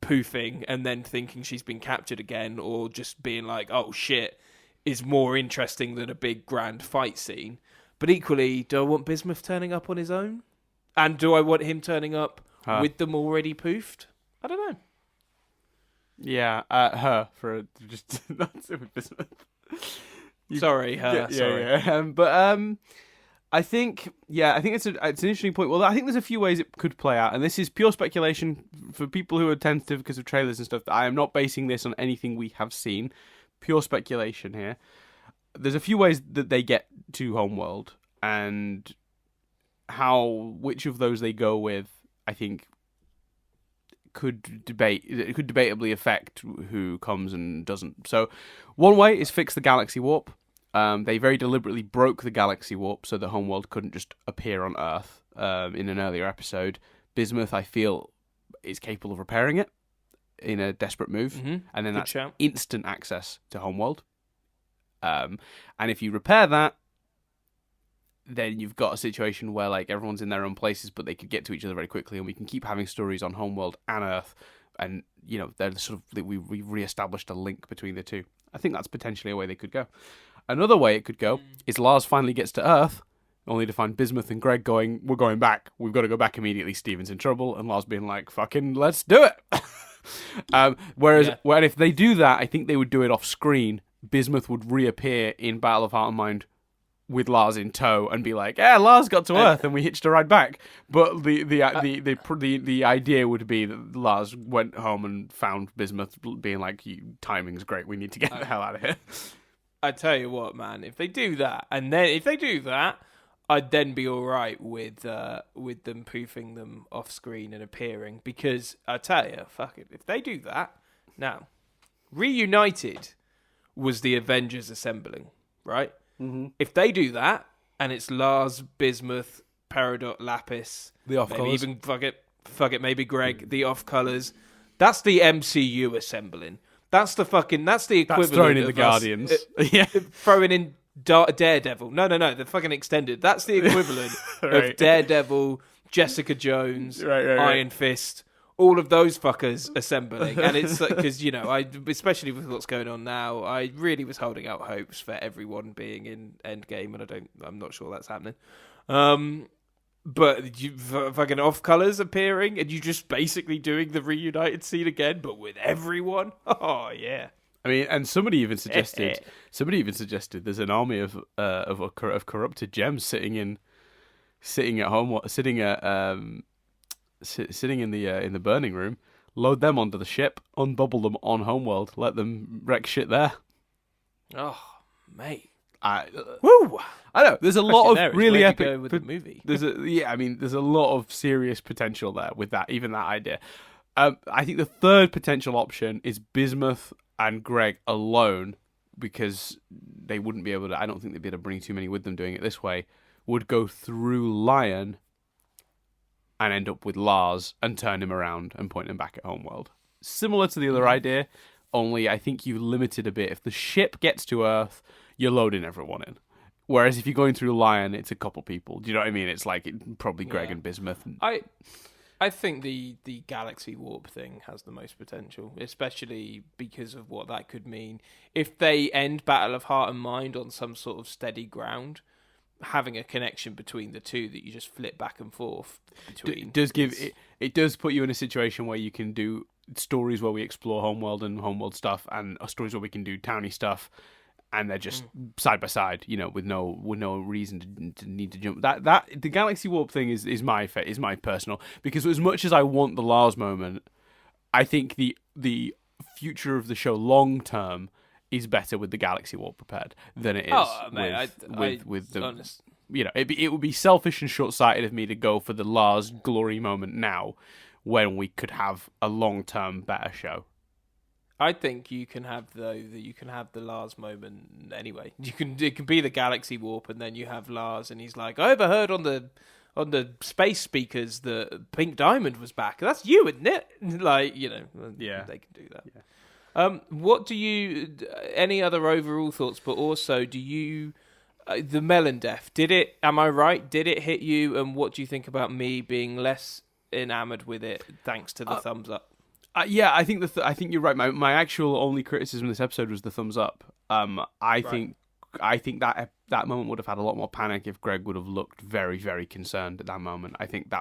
poofing and then thinking she's been captured again or just being like, oh shit, is more interesting than a big grand fight scene. But equally, do I want Bismuth turning up on his own? And do I want him turning up with them already poofed? I don't know. Yeah, her for just that's it with Bismuth. Sorry, her. Yeah. But I think it's an interesting point. Well, I think there's a few ways it could play out, and this is pure speculation for people who are tentative because of trailers and stuff. I am not basing this on anything we have seen. Pure speculation here. There's a few ways that they get to Homeworld, and which of those they go with, I think, could debatably affect who comes and doesn't. So, one way is fix the galaxy warp. They very deliberately broke the galaxy warp so that Homeworld couldn't just appear on Earth in an earlier episode. Bismuth, I feel, is capable of repairing it in a desperate move, and then that's instant access to Homeworld. And if you repair that, then you've got a situation where like everyone's in their own places, but they could get to each other very quickly, and we can keep having stories on Homeworld and Earth, and they're sort of we've re-established a link between the two. I think that's potentially a way they could go. Another way it could go is Lars finally gets to Earth, only to find Bismuth and Greg going, we're going back. We've got to go back immediately. Steven's in trouble. And Lars being like, fucking, let's do it. Whereas if they do that, I think they would do it off screen. Bismuth would reappear in Battle of Heart and Mind with Lars in tow and be like, yeah, Lars got to Earth and we hitched a ride back. But the idea would be that Lars went home and found Bismuth being like, timing's great. We need to get the hell out of here. I tell you what, man, if they do that, I'd then be all right with them poofing them off screen and appearing, because I tell you, fuck it, if they do that, now, Reunited was the Avengers assembling, right? Mm-hmm. If they do that, and it's Lars, Bismuth, Peridot, Lapis, the off colors, even fuck it, maybe Greg, the off colors, that's the MCU assembling. That's the equivalent. That's throwing in the Guardians. Throwing in Daredevil. No, the fucking extended. That's the equivalent of Daredevil, Jessica Jones, Iron Fist, all of those fuckers assembling. And it's like, because, especially with what's going on now, I really was holding out hopes for everyone being in Endgame, and I'm not sure that's happening. But you fucking off colors appearing, and you just basically doing the Reunited scene again, but with everyone. Oh yeah. I mean, and somebody even suggested there's an army of corrupted gems sitting in the burning room. Load them onto the ship, unbubble them on Homeworld, let them wreck shit there. Oh, mate. Woo! I know. There's a lot of really epic with the movie. There's a lot of serious potential there with that, even that idea. I think the third potential option is Bismuth and Greg alone, because they wouldn't be able to. I don't think they'd be able to bring too many with them doing it this way. Would go through Lion and end up with Lars and turn him around and point him back at Homeworld. Similar to the other idea, only I think you limited a bit. If the ship gets to Earth, you're loading everyone in. Whereas if you're going through Lion, it's a couple people. Do you know what I mean? It's like probably Greg and Bismuth. I think the galaxy warp thing has the most potential, especially because of what that could mean. If they end Battle of Heart and Mind on some sort of steady ground, having a connection between the two that you just flip back and forth between it does put you in a situation where you can do stories where we explore homeworld and homeworld stuff, and stories where we can do towny stuff, and they're just side by side, with no reason to need to jump. That the galaxy warp thing is my personal, because as much as I want the Lars moment, I think the future of the show long term is better with the galaxy warp prepared than it is with the honest. It would be selfish and short sighted of me to go for the Lars glory moment now, when we could have a long term better show. I think you can have the Lars moment anyway. It can be the galaxy warp, and then you have Lars, and he's like, I overheard on the space speakers that Pink Diamond was back. That's you, isn't it? Yeah, they can do that. Yeah. What do you? Any other overall thoughts? But also, do you? The melon death. Did it? Am I right? Did it hit you? And what do you think about me being less enamored with it thanks to the thumbs up? Yeah, I think I think you're right. My actual only criticism of this episode was the thumbs up. I think that moment would have had a lot more panic if Greg would have looked very, very concerned at that moment. I think they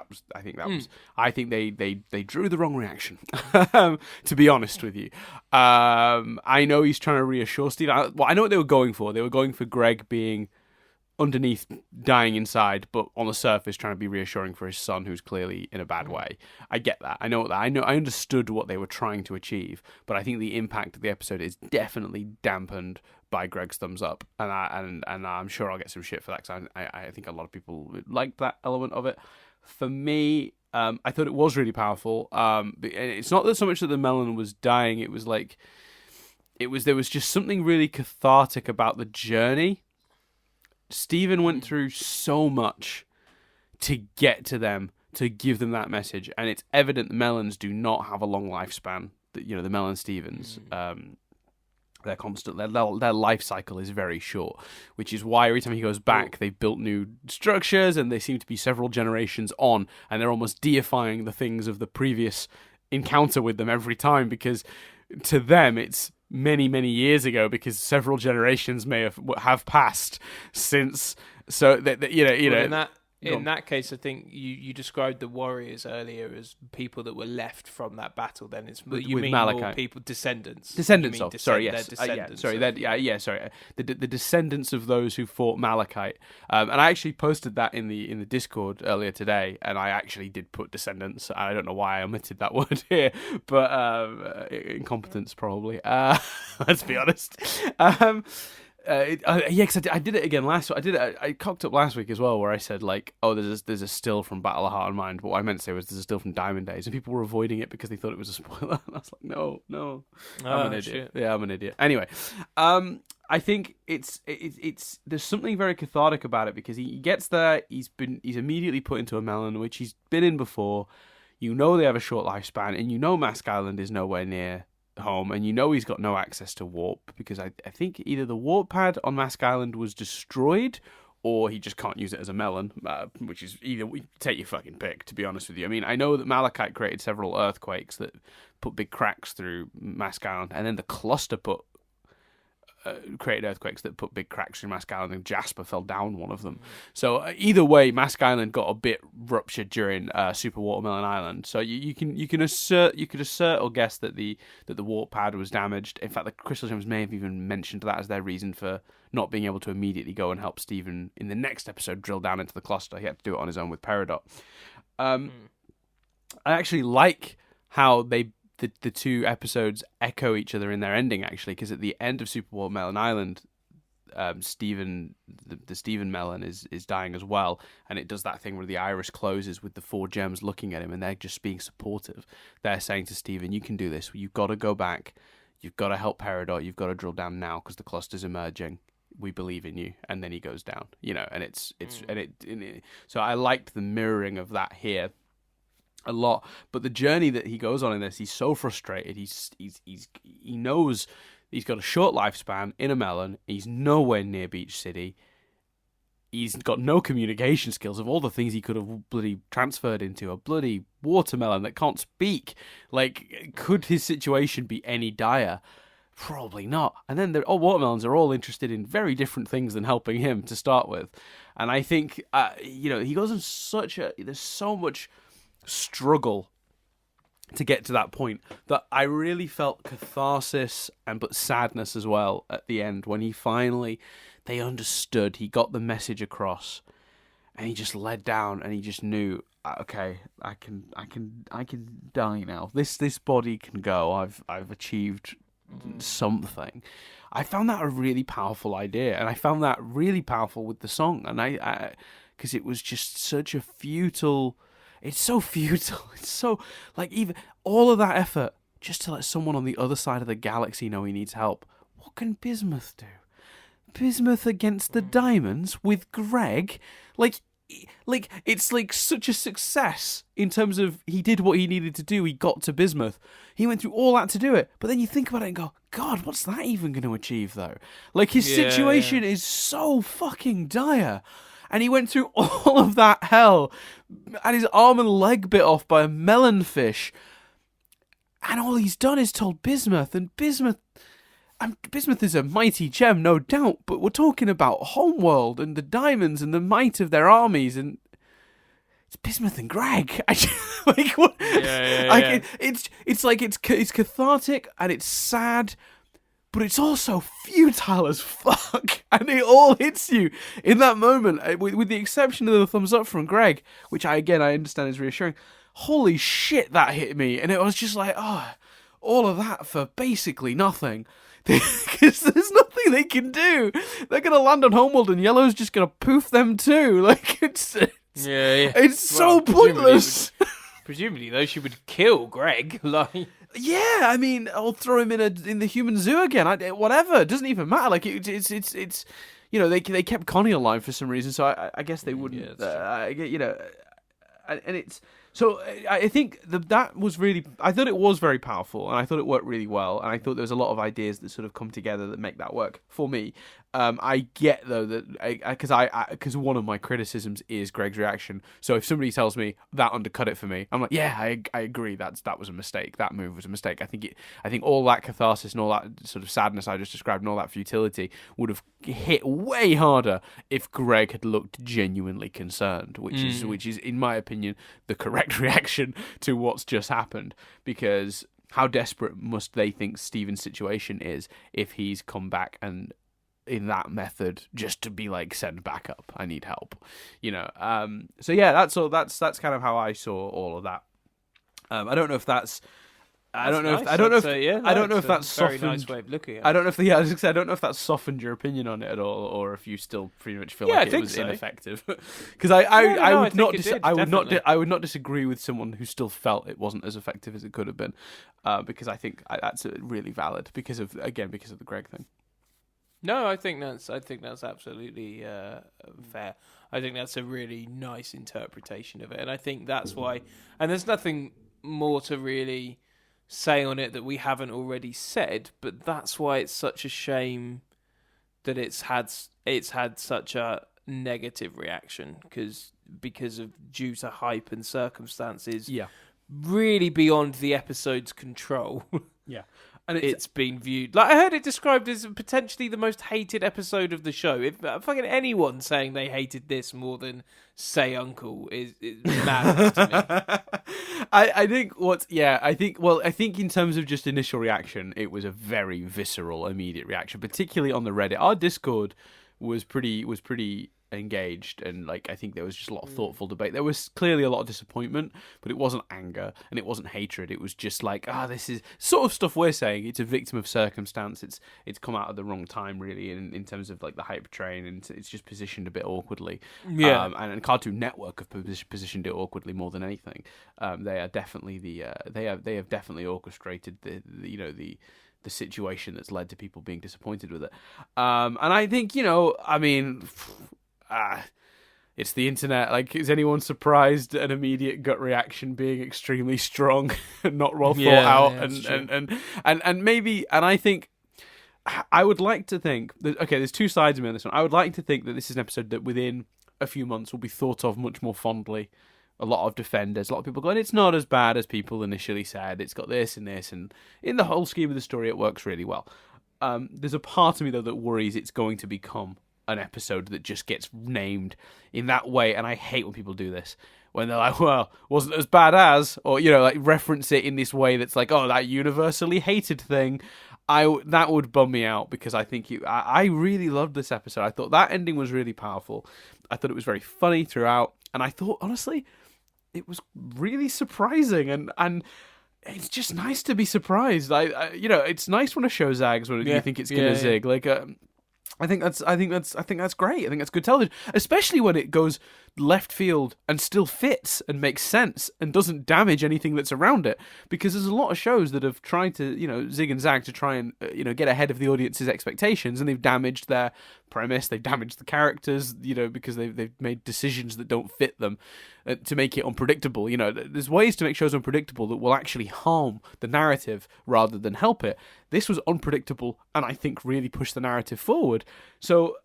drew the wrong reaction. To be honest with you, I know he's trying to reassure Steve. I know what they were going for. They were going for Greg being underneath, dying inside, but on the surface trying to be reassuring for his son, who's clearly in a bad way. I get that. I know that. I understood what they were trying to achieve, but I think the impact of the episode is definitely dampened by Greg's thumbs up, and I'm sure I'll get some shit for that, because I think a lot of people liked that element of it. For me, I thought it was really powerful. It's not that so much that the melon was dying. It was like there was just something really cathartic about the journey. Stephen went through so much to get to them, to give them that message, and it's evident the melons do not have a long lifespan. The melon Stevens, they're constant. Their life cycle is very short, which is why every time he goes back, they've built new structures, and they seem to be several generations on, and they're almost deifying the things of the previous encounter with them every time, because to them it's many, many years ago, because several generations may have passed since. So that in that case, I think you described the warriors earlier as people that were left from that battle. Then it's you mean Malachite. More people, descendants of sorry, yes, sorry, the descendants of those who fought Malachite. And I actually posted that in the Discord earlier today, and I actually did put descendants. I don't know why I omitted that word here, but incompetence probably. Let's be honest. Because I did it again last week. I cocked up last week as well, where I said there's a still from Battle of Heart and Mind. But what I meant to say was there's a still from Diamond Days, and people were avoiding it because they thought it was a spoiler. And I was like, no, I'm an idiot. Shit. Yeah, I'm an idiot. Anyway, I think it's there's something very cathartic about it, because he gets there, he's immediately put into a melon, which he's been in before. They have a short lifespan, and Mask Island is nowhere near home, and he's got no access to warp, because I think either the warp pad on Mask Island was destroyed, or he just can't use it as a melon, which is either, take your fucking pick, to be honest with you. I mean, I know that Malachite created several earthquakes that put big cracks through Mask Island, and then the cluster created earthquakes that put big cracks through Mask Island, and Jasper fell down one of them. So either way, Mask Island got a bit ruptured during Super Watermelon Island. So you could assert or guess that the warp pad was damaged. In fact, the Crystal Gems may have even mentioned that as their reason for not being able to immediately go and help Stephen in the next episode drill down into the cluster. He had to do it on his own with Peridot. I actually like how the two episodes echo each other in their ending, actually, because at the end of Super Watermelon Island, Stephen, the Stephen melon is dying as well, and it does that thing where the iris closes with the 4 gems looking at him, and they're just being supportive. They're saying to Stephen, you can do this, you've got to go back, you've got to help Peridot, you've got to drill down now, because the cluster's emerging, we believe in you. And then he goes down, and so I liked the mirroring of that here a lot. But the journey that he goes on in this, he's so frustrated. He knows he's got a short lifespan in a melon. He's nowhere near Beach City. he's got no communication skills. Of all the things he could have bloody transferred into, a bloody watermelon that can't speak. Like, could his situation be any dire? Probably not. And then watermelons are all interested in very different things than helping him to start with. And I think, he goes in there's so much struggle to get to that point that I really felt catharsis but sadness as well at the end when they understood, he got the message across, and he just led down, and he just knew, okay, I can die now. This body can go. I've achieved something. I found that a really powerful idea, and I found that really powerful with the song, and I because it was just such a futile. It's so futile. It's so, like, even all of that effort just to let someone on the other side of the galaxy know he needs help. What can Bismuth do? Bismuth against the Diamonds with Greg? Like it's like such a success in terms of he did what he needed to do. He got to Bismuth. He went through all that to do it. But then you think about it and go, God, what's that even going to achieve, though? Like, his situation is so fucking dire. And he went through all of that hell, had his arm and leg bit off by a melonfish, and all he's done is told Bismuth, and Bismuth is a mighty gem, no doubt, but we're talking about Homeworld and the Diamonds and the might of their armies, and it's Bismuth and Greg. Like, what? Yeah. It's cathartic and it's sad, but it's also futile as fuck, and it all hits you in that moment, with the exception of the thumbs up from Greg, which I understand is reassuring. Holy shit, that hit me, and it was just like, all of that for basically nothing, because there's nothing they can do. They're gonna land on Homeworld, and Yellow's just gonna poof them too. Like, it's so pointless. Presumably, though, she would kill Greg. Like. Yeah, I mean, I'll throw him in the human zoo again. Whatever, it doesn't even matter. Like, it's they kept Connie alive for some reason, so I guess they wouldn't. And it's so I think that was really. I thought it was very powerful, and I thought it worked really well, and I thought there was a lot of ideas that sort of come together that make that work for me. I get though that because one of my criticisms is Greg's reaction. So if somebody tells me that undercut it for me, I'm like, yeah, I agree. That was a mistake. That move was a mistake. I think all that catharsis and all that sort of sadness I just described and all that futility would have hit way harder if Greg had looked genuinely concerned, which is in my opinion the correct reaction to what's just happened, because how desperate must they think Steven's situation is if he's come back and in that method just to be like, send back up, I need help, so yeah, that's kind of how I saw all of that. I don't know if that's I don't know if that's softened. Very nice way of looking at it. I don't know if that's softened your opinion on it at all, or if you still pretty much feel like it was ineffective. Because I would not disagree with someone who still felt it wasn't as effective as it could have been, because I think that's really valid because of the Greg thing. No, I think that's absolutely fair. I think that's a really nice interpretation of it, and I think that's why. And there's nothing more to really say on it that we haven't already said, but that's why it's such a shame that it's had such a negative reaction because of due to hype and circumstances. Yeah, really beyond the episode's control. Yeah. And it's been viewed, like I heard it described as potentially the most hated episode of the show. If fucking anyone saying they hated this more than Say Uncle is mad to me. I think in terms of just initial reaction, it was a very visceral, immediate reaction, particularly on the Reddit. Our Discord was pretty engaged, and like I think there was just a lot of thoughtful debate. There was clearly a lot of disappointment, but it wasn't anger and it wasn't hatred. It was just like, this is sort of stuff we're saying. It's a victim of circumstance. It's come out at the wrong time, really, in terms of like the hype train, and it's just positioned a bit awkwardly. Yeah, and Cartoon Network have positioned it awkwardly more than anything. They are definitely they have definitely orchestrated the situation that's led to people being disappointed with it. And I think it's the internet. Like, is anyone surprised at an immediate gut reaction being extremely strong and not well thought out? And maybe, and I think I would like to think that, okay, there's two sides of me on this one. I would like to think that this is an episode that within a few months will be thought of much more fondly. A lot of defenders, a lot of people going, it's not as bad as people initially said. It's got this and this, and in the whole scheme of the story, it works really well. There's a part of me, though, that worries it's going to become an episode that just gets named in that way, and I hate when people do this. When they're like, well, wasn't as bad as, or, like, reference it in this way that's like, oh, that universally hated thing. That would bum me out, because I think I really loved this episode. I thought that ending was really powerful. I thought it was very funny throughout, and I thought, honestly, it was really surprising, and it's just nice to be surprised. It's nice when a show zags when you think it's gonna zig. Like, I think that's great. I think that's good television, especially when it goes left field and still fits and makes sense and doesn't damage anything that's around it. Because there's a lot of shows that have tried to, zig and zag to try and, get ahead of the audience's expectations, and they've damaged their premise, they've damaged the characters, because they've made decisions that don't fit them to make it unpredictable. There's ways to make shows unpredictable that will actually harm the narrative rather than help it. This was unpredictable, and I think really pushed the narrative forward. So,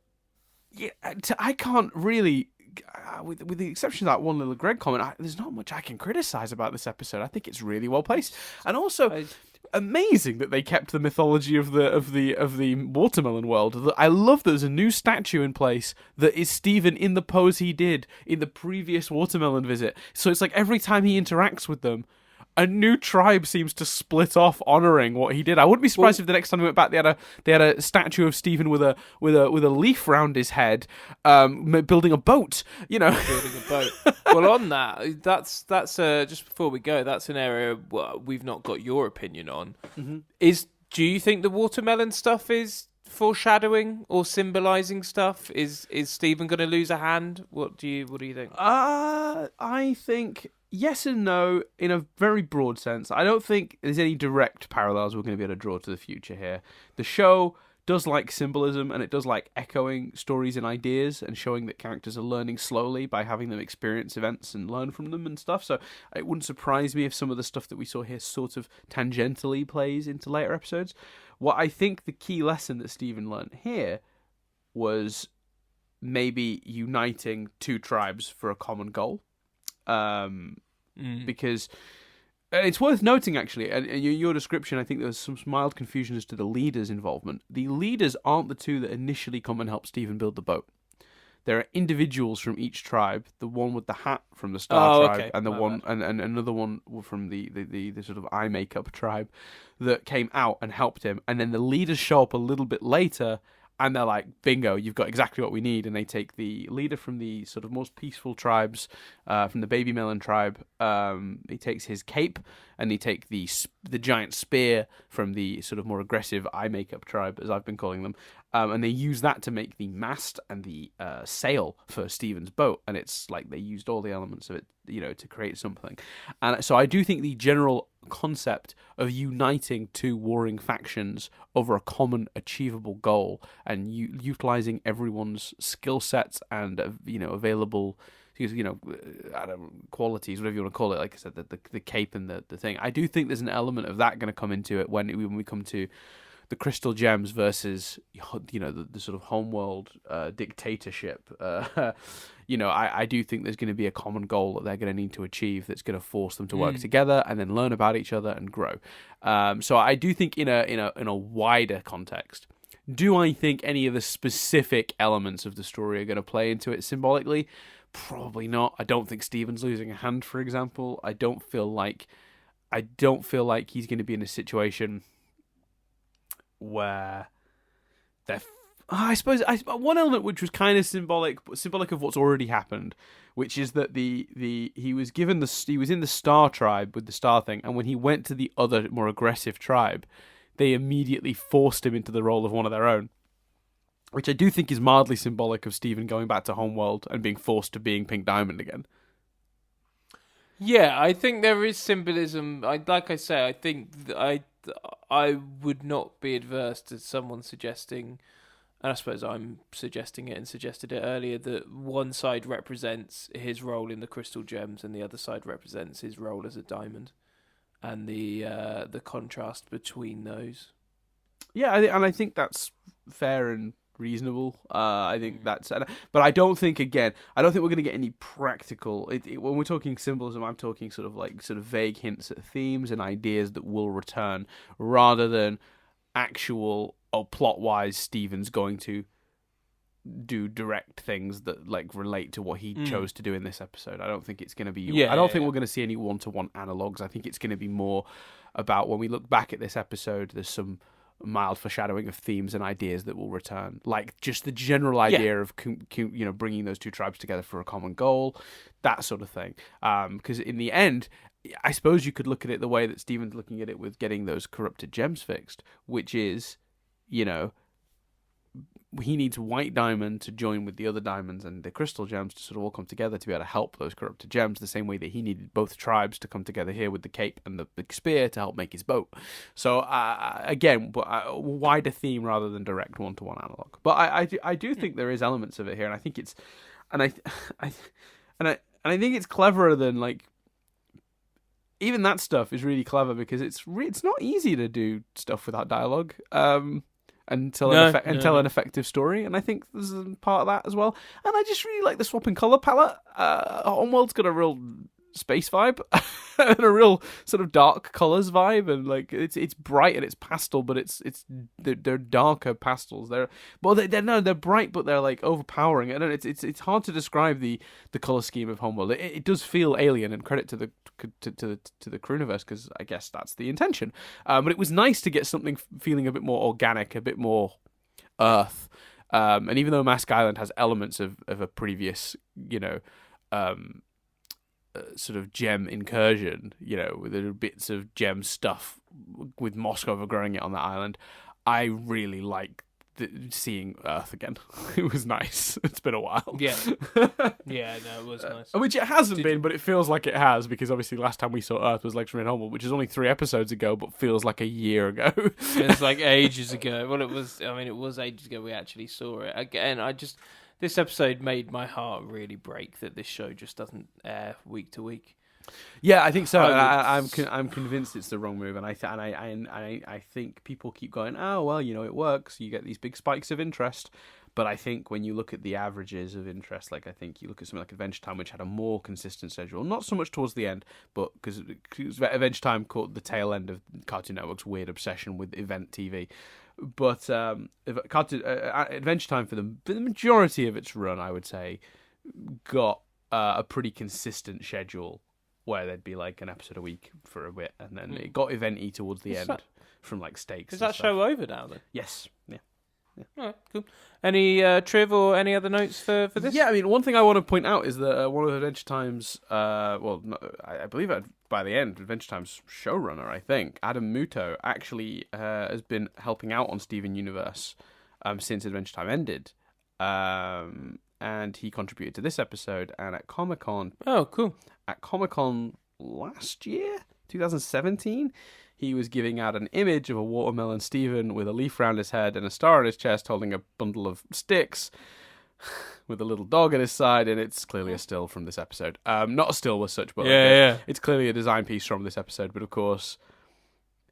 yeah, I can't really, with the exception of that one little Greg comment, there's not much I can criticize about this episode. I think it's really well placed, and also amazing that they kept the mythology of the watermelon world. I love that there's a new statue in place that is Stephen in the pose he did in the previous watermelon visit. So it's like every time he interacts with them, a new tribe seems to split off honouring what he did. I wouldn't be surprised if the next time we went back, they had a statue of Stephen with a leaf round his head, building a boat. Building a boat. Well, on that's just before we go, that's an area we've not got your opinion on. Mm-hmm. Do you think the watermelon stuff is foreshadowing or symbolising stuff? Is Stephen going to lose a hand? What do you think? I think yes and no, in a very broad sense. I don't think there's any direct parallels we're going to be able to draw to the future here. The show does like symbolism, and it does like echoing stories and ideas and showing that characters are learning slowly by having them experience events and learn from them and stuff. So it wouldn't surprise me if some of the stuff that we saw here sort of tangentially plays into later episodes. What I think the key lesson that Stephen learned here was maybe uniting two tribes for a common goal. Because it's worth noting, actually, and your description, I think there was some mild confusion as to the leaders' involvement. The leaders aren't the two that initially come and help Stephen build the boat. There are individuals from each tribe. The one with the hat from the Star tribe, and the one and another one from the sort of eye makeup tribe that came out and helped him. And then the leaders show up a little bit later, and they're like, bingo, you've got exactly what we need. And they take the leader from the sort of most peaceful tribes, from the baby melon tribe. He takes his cape, and he take the giant spear from the sort of more aggressive eye makeup tribe, as I've been calling them. And they use that to make the mast and the sail for Stephen's boat. And it's like they used all the elements of it, to create something. And so I do think the general concept of uniting two warring factions over a common achievable goal and utilizing everyone's skill sets and available qualities, whatever you want to call it, like I said, the cape and the thing. I do think there's an element of that going to come into it when we come to the crystal gems versus the sort of homeworld dictatorship. I do think there's going to be a common goal that they're going to need to achieve that's going to force them to work together and then learn about each other and grow. So I do think in a wider context. Do I think any of the specific elements of the story are going to play into it symbolically? Probably not. I don't think Stephen's losing a hand, for example. I don't feel like he's going to be in a situation where I suppose one element which was kind of symbolic of what's already happened, which is that he was in the Star tribe with the Star thing, and when he went to the other more aggressive tribe, they immediately forced him into the role of one of their own, which I do think is mildly symbolic of Stephen going back to Homeworld and being forced to being Pink Diamond again. Yeah, I think there is symbolism. Like I say, I think I would not be adverse to someone suggesting, and I suppose I'm suggesting it and suggested it earlier, that one side represents his role in the crystal gems and the other side represents his role as a diamond, and the contrast between those. Yeah, I think that's fair and reasonable. I think that's, but I don't think we're going to get any practical. When we're talking symbolism, I'm talking sort of vague hints at themes and ideas that will return, rather than actual plot wise. Stephen's going to do direct things that like relate to what he chose to do in this episode. I don't think it's going to be. I don't think we're going to see any one-to-one analogues. I think it's going to be more about when we look back at this episode. There's some mild foreshadowing of themes and ideas that will return, like just the general idea of bringing those two tribes together for a common goal, that sort of thing. Because in the end, I suppose you could look at it the way that Stephen's looking at it with getting those corrupted gems fixed, which is, he needs White Diamond to join with the other diamonds and the crystal gems to sort of all come together to be able to help those corrupted gems, the same way that he needed both tribes to come together here with the cape and the big spear to help make his boat. So again, a wider theme rather than direct one-to-one analog. But I do think there is elements of it here, and I think it's I think it's cleverer than like. Even that stuff is really clever because it's not easy to do stuff without dialogue. Until an effective story, and I think there's a part of that as well. And I just really like the swapping color palette. Homeworld's got a real space vibe and a real sort of dark colors vibe, and like it's bright and it's pastel, but they're darker pastels. They're bright, but they're like overpowering. And it's hard to describe the color scheme of Homeworld. It does feel alien, and credit to the Crewniverse, because I guess that's the intention. But it was nice to get something feeling a bit more organic, a bit more Earth. And even though Mask Island has elements of a previous, sort of gem incursion, with little bits of gem stuff with moss overgrowing it on that island, I really like seeing Earth again. It was nice. It's been a while. Yeah, no, it was nice. Which it hasn't been, but it feels like it has, because obviously last time we saw Earth was Lecture in Homeworld, which is only 3 episodes ago, but feels like a year ago. It's like ages ago. Well, it was ages ago we actually saw it. Again, this episode made my heart really break that this show just doesn't air week to week. Yeah, I think so. I'm convinced it's the wrong move, and I think people keep going, oh well, it works. You get these big spikes of interest, but I think when you look at the averages of interest, like I think you look at something like Adventure Time, which had a more consistent schedule, not so much towards the end, but because Adventure Time caught the tail end of Cartoon Network's weird obsession with event TV. But Adventure Time, for the majority of its run, I would say, got a pretty consistent schedule where there'd be like an episode a week for a bit, and then it got event-y towards the end from like Stakes. Is that show over now then? Yes. Yeah. All right, cool. Any triv or any other notes for this? Yeah, I mean, one thing I want to point out is that one of Adventure Time's, I believe by the end, Adventure Time's showrunner, I think, Adam Muto, actually has been helping out on Steven Universe since Adventure Time ended. And he contributed to this episode, and at Comic-Con... Oh, cool. At Comic-Con last year, 2017... he was giving out an image of a watermelon Steven with a leaf round his head and a star on his chest, holding a bundle of sticks with a little dog at his side, and it's clearly a still from this episode. Not a still as such, but it's clearly a design piece from this episode, but of course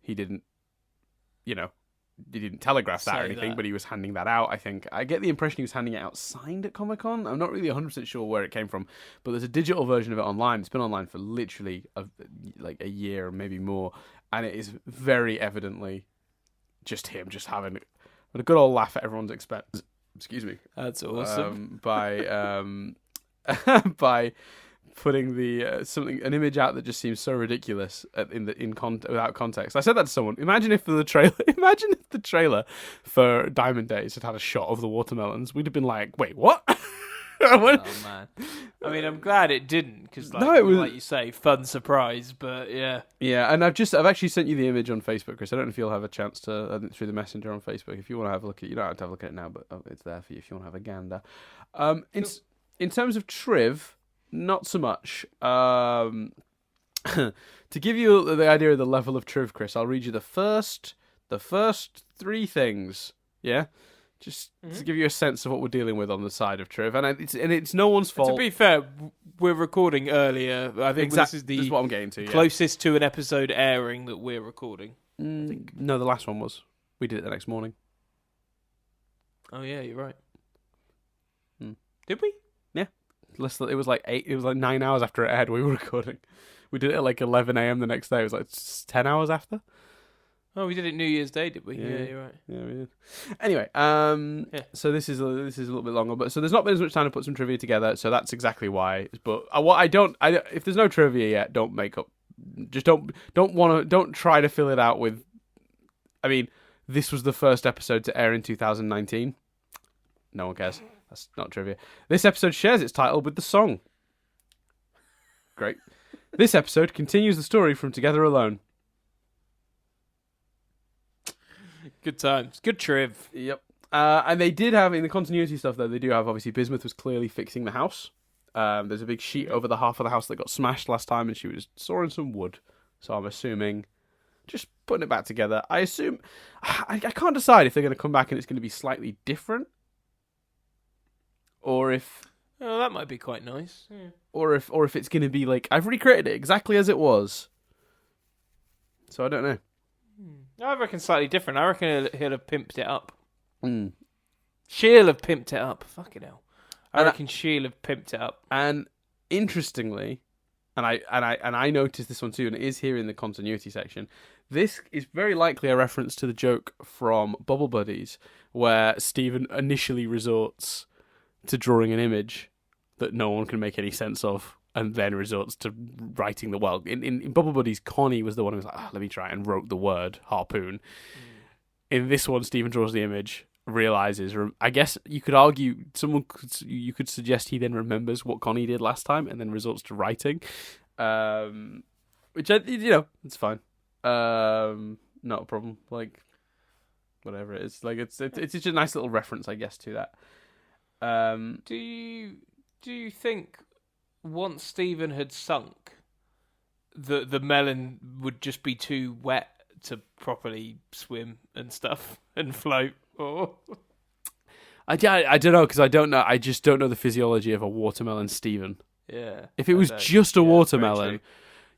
he didn't, he didn't telegraph that or anything, but he was handing that out, I think. I get the impression he was handing it out signed at Comic-Con. I'm not really 100% sure where it came from, but there's a digital version of it online. It's been online for literally a year or maybe more, and it is very evidently just him just having a good old laugh at everyone's expense. Excuse me. That's awesome. By putting an image out that just seems so ridiculous without context. I said that to someone. Imagine if the trailer for Diamond Days had a shot of the watermelons. We'd have been like, wait, what? Oh man. I mean, I'm glad it didn't, because it was, like you say, fun surprise. But yeah. Yeah, and I've actually sent you the image on Facebook, Chris. I don't know if you'll have a chance to through the messenger on Facebook. If you want to have a look at it, you don't have to have a look at it now, but it's there for you if you want to have a gander. In terms of triv, not so much. To give you the idea of the level of triv, Chris, I'll read you the first 3 things. Yeah. Just to give you a sense of what we're dealing with on the side of triv, and it's no one's fault. To be fair, we're recording earlier. I think this is what I'm getting to. Closest to an episode airing that we're recording. No, the last one was. We did it the next morning. Oh yeah, you're right. Hmm. Did we? It was like 9 hours after it aired we were recording. We did it at like 11 a.m. the next day. It was like 10 hours after. Oh, we did it New Year's Day, did we? Yeah. Yeah, you're right. Yeah, we did. Anyway, so this is a little bit longer, but so there's not been as much time to put some trivia together, so that's exactly why. But if there's no trivia yet, don't make up. Just don't try to fill it out with. I mean, this was the first episode to air in 2019. No one cares. That's not trivia. This episode shares its title with the song. Great. This episode continues the story from Together Alone. Good times. Good triv. Yep. And they did have, in the continuity stuff, though, they do have, obviously, Bismuth was clearly fixing the house. There's a big sheet over the half of the house that got smashed last time, and she was sawing some wood. So I'm assuming, just putting it back together. I can't decide if they're going to come back and it's going to be slightly different. Or if... Oh, that might be quite nice. Yeah. Or if it's going to be like, I've recreated it exactly as it was. So I don't know. I reckon slightly different. I reckon he'll have pimped it up. Mm. She'll have pimped it up. Fucking hell. I reckon she'll have pimped it up. And interestingly, and I noticed this one too, and it is here in the continuity section. This is very likely a reference to the joke from Bubble Buddies, where Stephen initially resorts to drawing an image that no one can make any sense of, and then resorts to writing the word. In Bubble Buddies, Connie was the one who was like, let me try, and wrote the word harpoon. In this one, Stephen draws the image, realizes. I guess you could argue, you could suggest he then remembers what Connie did last time, and then resorts to writing, which it's fine. Not a problem. Like, whatever it is, like it's just a nice little reference, I guess, to that. Do you think once Stephen had sunk, the melon would just be too wet to properly swim and stuff and float? Or I don't know, because I don't know. I just don't know the physiology of a watermelon, Stephen. Yeah. If it was just a watermelon,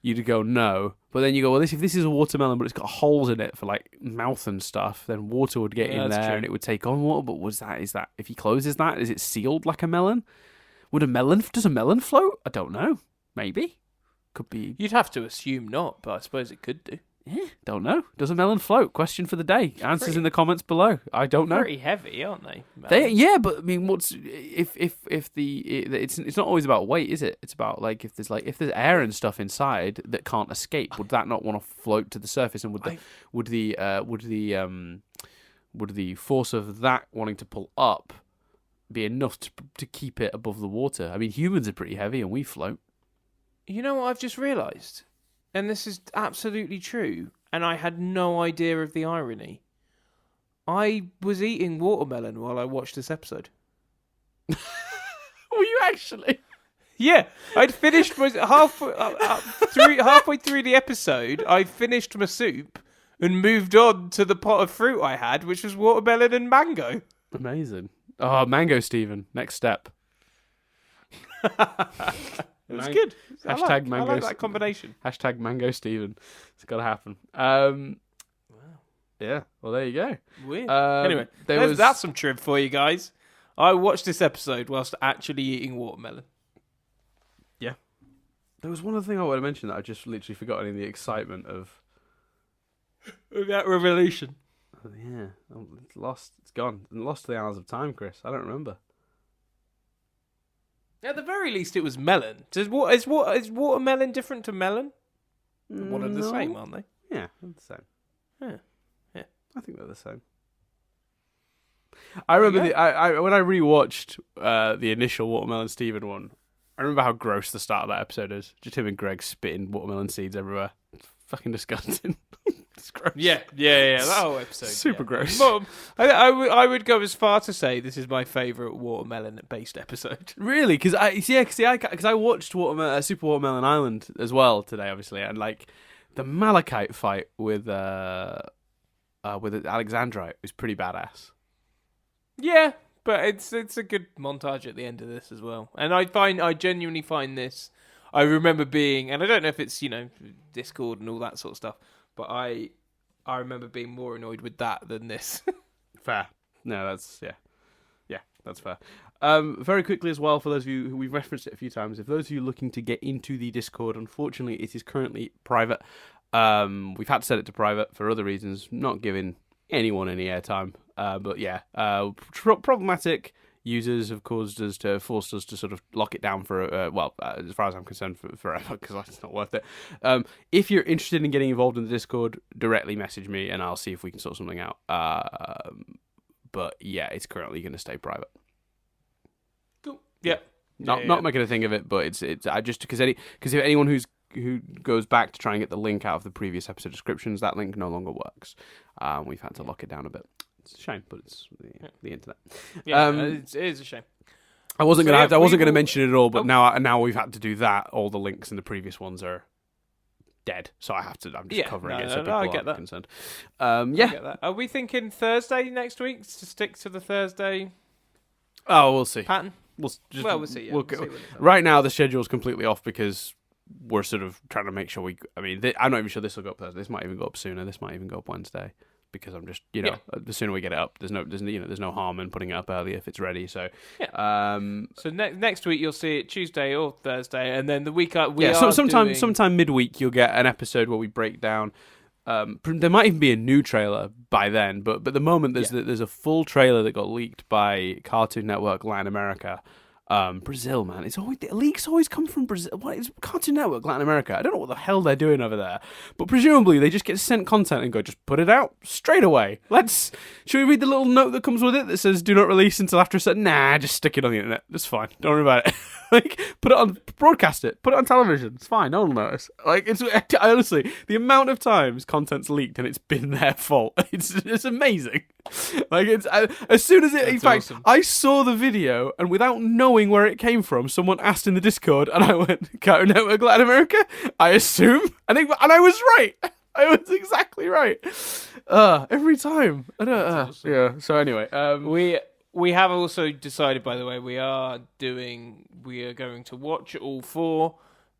you'd go no. But then you go, well, if this is a watermelon, but it's got holes in it for like mouth and stuff, then water would get in there and it would take on water. But is that if he closes that, is it sealed like a melon? Does a melon float? I don't know. Maybe. Could be. You'd have to assume not, but I suppose it could do. Yeah, don't know. Does a melon float? Question for the day. Answers in the comments below. I don't know. Pretty heavy, aren't they? Yeah, but I mean, it's not always about weight, is it? It's about like if there's air and stuff inside that can't escape, would that not want to float to the surface? And would the force of that wanting to pull up be enough to keep it above the water? I mean, humans are pretty heavy and we float. You know what I've just realised? And this is absolutely true, and I had no idea of the irony. I was eating watermelon while I watched this episode. Were you actually? Yeah, I'd finished halfway through the episode. I finished my soup and moved on to the pot of fruit I had, which was watermelon and mango. Amazing. Oh, mango, Stephen. Next step. It was good. Mango. I like that combination. Hashtag Mango Stephen. It's got to happen. Wow. Yeah. Well, there you go. Weird. Anyway, that's some trivia for you guys. I watched this episode whilst actually eating watermelon. Yeah. There was one other thing I wanted to mention that I just literally forgotten in the excitement of that revelation. Oh, yeah. It's lost. It's gone. And lost to the annals of time, Chris. I don't remember. At the very least, it was melon. Is watermelon different to melon? One of the same, aren't they? Yeah, they're the same. Yeah. I think they're the same. I remember when I rewatched the initial Watermelon Steven one, I remember how gross the start of that episode is. Just him and Greg spitting watermelon seeds everywhere. It's fucking disgusting. It's gross. Yeah. That whole episode. Super gross. I would go as far to say this is my favourite watermelon-based episode. Really? Because I watched Super Watermelon Island as well today, obviously, and like the Malachite fight with Alexandrite was pretty badass. Yeah, but it's a good montage at the end of this as well, and I genuinely find this. I remember being, and I don't know if it's Discord and all that sort of stuff, but I I remember being more annoyed with that than this. Fair. No, that's that's fair. Very quickly as well, for those of you who we've referenced it a few times, if those of you looking to get into the Discord, unfortunately it is currently private. We've had to set it to private for other reasons, not giving anyone any airtime. But yeah, problematic users have forced us to sort of lock it down for as far as I'm concerned, forever, because it's not worth it. If you're interested in getting involved in the Discord, directly message me and I'll see if we can sort something out. But yeah, it's currently going to stay private. Cool. Yeah. Not making a thing of it, but it's I just because if anyone who goes back to try and get the link out of the previous episode descriptions, that link no longer works. We've had to lock it down a bit. It's a shame, but it's the internet. Yeah, it is a shame. I wasn't gonna mention it at all, but now we've had to do that. All the links in the previous ones are dead, so I'm just covering it so people are concerned. I get that. Are we thinking Thursday next week to stick to the Thursday? Oh, we'll see. Pattern. We'll see. Yeah. We'll see right now, the schedule's completely off because we're sort of trying to make sure I'm not even sure this will go up Thursday. This might even go up sooner. This might even go up Wednesday. Because I'm just, the sooner we get it up, there's no harm in putting it up early if it's ready. So, so next week you'll see it Tuesday or Thursday, and then the week up sometime midweek you'll get an episode where we break down. There might even be a new trailer by then, but at the moment there's a full trailer that got leaked by Cartoon Network Latin America. Brazil, man. Leaks always come from Brazil. What is Cartoon Network Latin America? I don't know what the hell they're doing over there. But presumably they just get sent content and go, just put it out straight away. Should we read the little note that comes with it that says do not release until after a certain? Nah, just stick it on the internet. That's fine. Don't worry about it. Broadcast it. Put it on television. It's fine. No one will notice. Honestly, the amount of times content's leaked and it's been their fault. It's amazing. As soon as it, in fact, awesome. I saw the video and without knowing where it came from, someone asked in the Discord and I went, Cartoon Network Latin America? I assume. And I was right. I was exactly right. Every time. Awesome. Yeah. So anyway, we have also decided, by the way, we are going to watch all four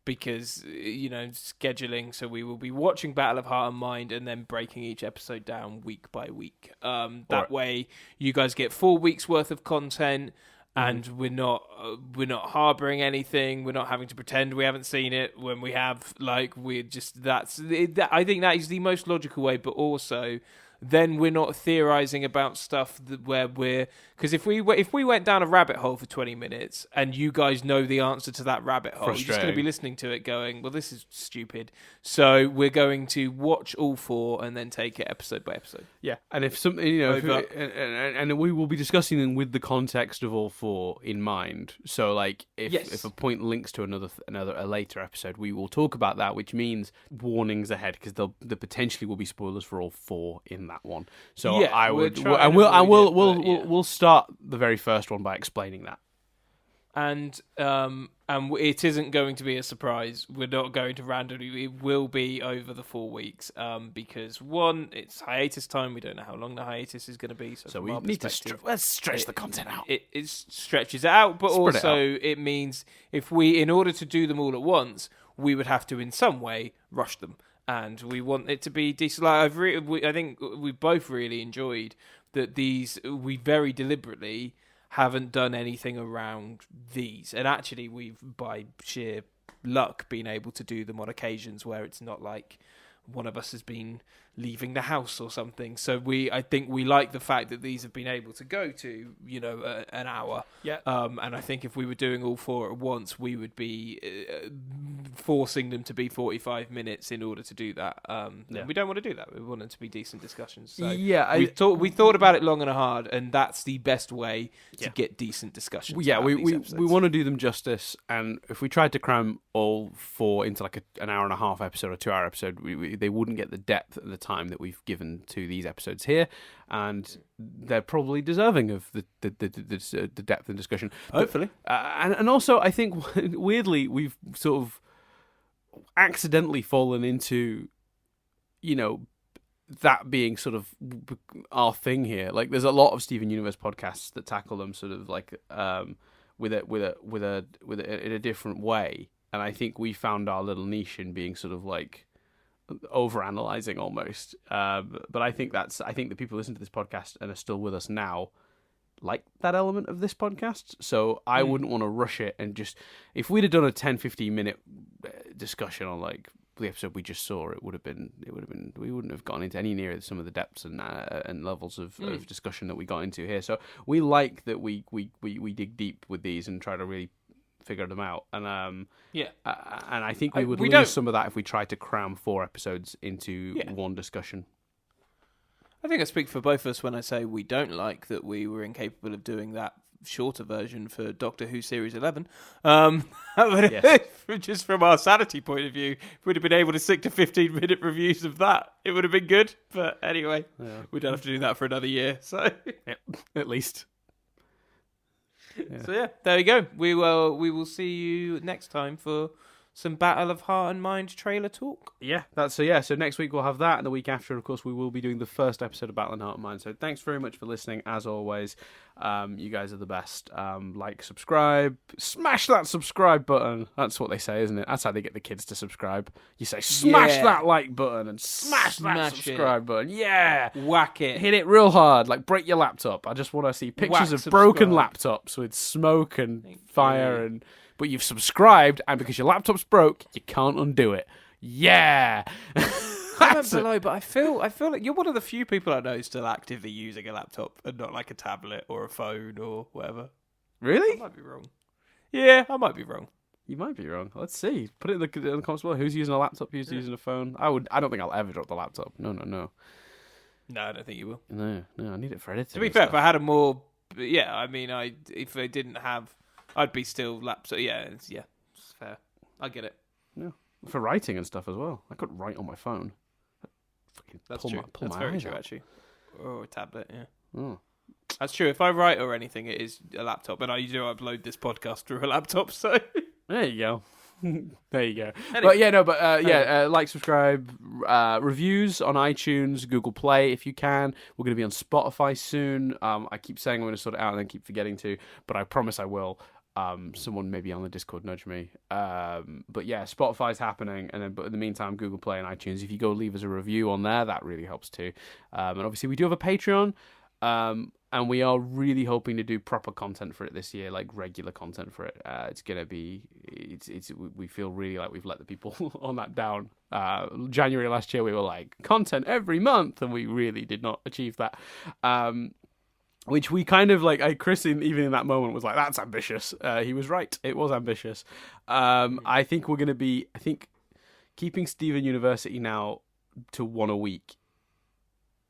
because, scheduling. So we will be watching Battle of Heart and Mind and then breaking each episode down week by week. That way you guys get 4 weeks worth of content and we're not harboring anything. We're not having to pretend we haven't seen it when we have. I think that is the most logical way, but also then we're not theorizing about stuff because if we went down a rabbit hole for 20 minutes and you guys know the answer to that rabbit hole, you're just going to be listening to it going, well, this is stupid. So we're going to watch all 4 and then take it episode by episode. Yeah, and if something, and we will be discussing them with the context of all 4 in mind. So if a point links to a later episode, we will talk about that, which means warnings ahead because there potentially will be spoilers for all 4 in that one. So we'll start the very first one by explaining that. And it isn't going to be a surprise. We're not going to randomly. It will be over the 4 weeks. Because one, it's hiatus time. We don't know how long the hiatus is going to be. So we need to let's stretch the content out. It stretches it out, but also it means in order to do them all at once, we would have to in some way rush them. And we want it to be decent. I think we both really enjoyed that we very deliberately haven't done anything around these. And actually, we've, by sheer luck, been able to do them on occasions where it's not like one of us has been leaving the house or something. So I think we like the fact that these have been able to go to, an hour. Yeah. And I think if we were doing all 4 at once, we would be forcing them to be 45 minutes in order to do that. We don't want to do that. We want them to be decent discussions. So we thought about it long and hard, and that's the best way to get decent discussions. Yeah, we want to do them justice, and if we tried to cram all 4 into an hour and a half episode or 2-hour episode, they wouldn't get the depth at the time that we've given to these episodes here, and they're probably deserving of the depth and discussion. Hopefully, and also I think weirdly we've sort of accidentally fallen into, that being sort of our thing here. There's a lot of Steven Universe podcasts that tackle them sort of with it in a different way, and I think we found our little niche in being sort of overanalyzing almost. But I think the people who listen to this podcast and are still with us now like that element of this podcast. So I wouldn't want to rush it and just, if we'd have done a 10-15 minute discussion on like the episode we just saw, it would have been we wouldn't have gone into any near some of the depths and levels of discussion that we got into here. So we like that we dig deep with these and try to really figure them out. And and I think we would lose some of that if we tried to cram 4 episodes into one discussion. I think I speak for both of us when I say we don't like that we were incapable of doing that shorter version for Doctor Who Series 11. Just from our sanity point of view, if we'd have been able to stick to 15-minute reviews of that, it would have been good. But anyway, we don't have to do that for another year. So at least. Yeah. So there you go. We will see you next time for some Battle of Heart and Mind trailer talk. So next week we'll have that, and the week after, of course, we will be doing the first episode of Battle of Heart and Mind. So thanks very much for listening, as always. You guys are the best. Like, subscribe, smash that subscribe button. That's what they say, isn't it? That's how they get the kids to subscribe. You say, smash that like button and smash that subscribe button. Yeah, whack it, hit it real hard, like break your laptop. I just want to see pictures of broken laptops with smoke and fire and. But you've subscribed, and because your laptop's broke, you can't undo it. Yeah! Comment below, but I feel like you're one of the few people I know still actively using a laptop and not like a tablet or a phone or whatever. Really? I might be wrong. Yeah, I might be wrong. You might be wrong. Let's see. Put it in the comments below. Who's using a laptop? Who's using a phone? I don't think I'll ever drop the laptop. No. No, I don't think you will. No, I need it for editing. To be fair, if I had a more... Yeah, I mean, if I didn't have... I'd be still laptop. Yeah, it's fair. I get it. Yeah, for writing and stuff as well. I could write on my phone. That's true. That's very true, actually. Or a tablet. Yeah. Oh. That's true. If I write or anything, it is a laptop, and I do upload this podcast through a laptop. So there you go. There you go. Anyway. Like, subscribe, reviews on iTunes, Google Play if you can. We're going to be on Spotify soon. I keep saying I'm going to sort it out and then keep forgetting to, but I promise I will. Someone maybe on the Discord nudge me. But yeah, Spotify's happening, but in the meantime, Google Play and iTunes. If you go leave us a review on there, that really helps too. And obviously, we do have a Patreon. And we are really hoping to do proper content for it this year, like regular content for it. It's going to be, we feel really like we've let the people on that down. January last year, we were like, content every month, and we really did not achieve that. Which we kind of like, Chris, even in that moment, was like, that's ambitious. He was right. It was ambitious. I think we're going to be, keeping Steven University now to 1 a week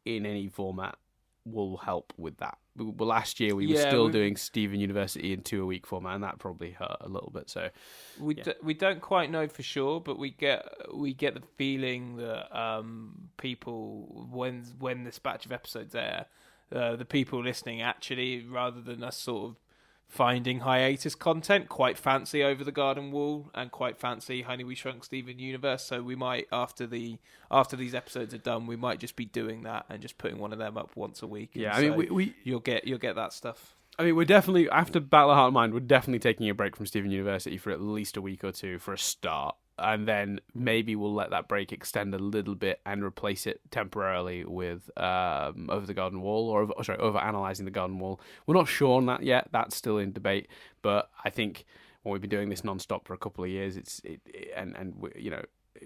in any format will help with that. Well, last year we were still doing Steven University in 2 a week format, and that probably hurt a little bit. So we don't quite know for sure, but we get the feeling that people, when this batch of episodes air, the people listening actually, rather than us sort of finding hiatus content, quite fancy Over the Garden Wall and quite fancy Honey We Shrunk Steven Universe. So we might, after these episodes are done, we might just be doing that and just putting one of them up once a week. Yeah, I mean, you'll get that stuff. I mean, we're definitely, after Battle of Heart and Mind, we're definitely taking a break from Steven University for at least a week or two for a start. And then maybe we'll let that break extend a little bit and replace it temporarily with Over the Garden Wall, or over analysing the Garden Wall. We're not sure on that yet. That's still in debate. But I think when we've been doing this non-stop for a couple of years, it'd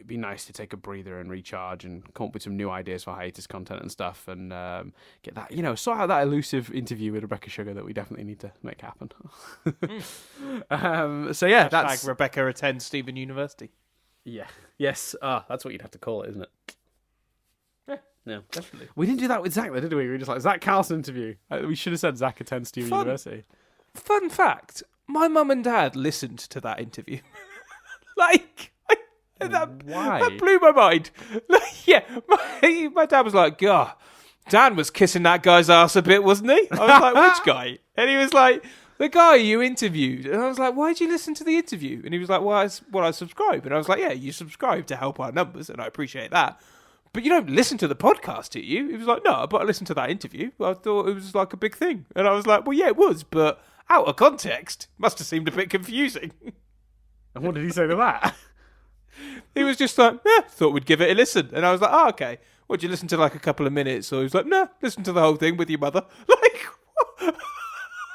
be nice to take a breather and recharge and come up with some new ideas for hiatus content and stuff, and get that, sort out that elusive interview with Rebecca Sugar that we definitely need to make happen. That's Rebecca attends Steven University. Yeah. Yes. That's what you'd have to call it, isn't it? Yeah, definitely. We didn't do that with Zach, though, did we? We were just like, Zach Carlson interview. We should have said Zach attends Steven University. Fun fact: my mum and dad listened to that interview. That blew my mind. My dad was like, God, Dan was kissing that guy's ass a bit, wasn't he? I was like, which guy? And he was like, the guy you interviewed. And I was like, why did you listen to the interview? And he was like, well, I subscribe. And I was like, yeah, you subscribe to help our numbers, and I appreciate that. But you don't listen to the podcast, do you? He was like, no, but I listened to that interview. I thought it was like a big thing. And I was like, well, yeah, it was, but out of context, must have seemed a bit confusing. And what did he say to that? He was just like, thought we'd give it a listen. And I was like, oh, okay. Would you listen to like a couple of minutes? Or he was like, no, listen to the whole thing with your mother. Like,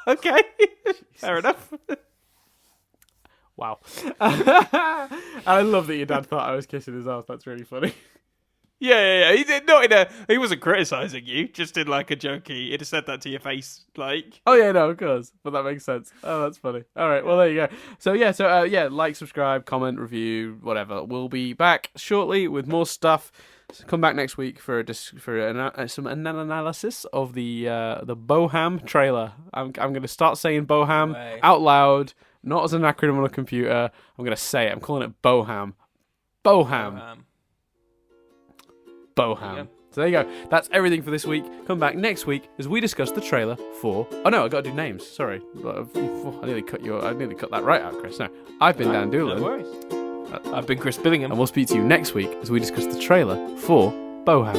okay, fair enough. Wow. I love that your dad thought I was kissing his ass. That's really funny. Yeah. He did not in a. He wasn't criticizing you, just in like a jokey. He'd have said that to your face, like. Oh yeah, no, of course, but that makes sense. Oh, that's funny. All right, well there you go. So like, subscribe, comment, review, whatever. We'll be back shortly with more stuff. So come back next week for an analysis of the Boham trailer. I'm going to start saying Boham out loud, not as an acronym on a computer. I'm going to say it. I'm calling it Boham. Boham. So there you go. That's everything for this week. Come back next week as we discuss the trailer for. Oh no, I got to do names. Sorry, I nearly cut that right out, Chris. No, I've been Dan Doolan. No worries. I've been Chris Billingham, and we'll speak to you next week as we discuss the trailer for Boham.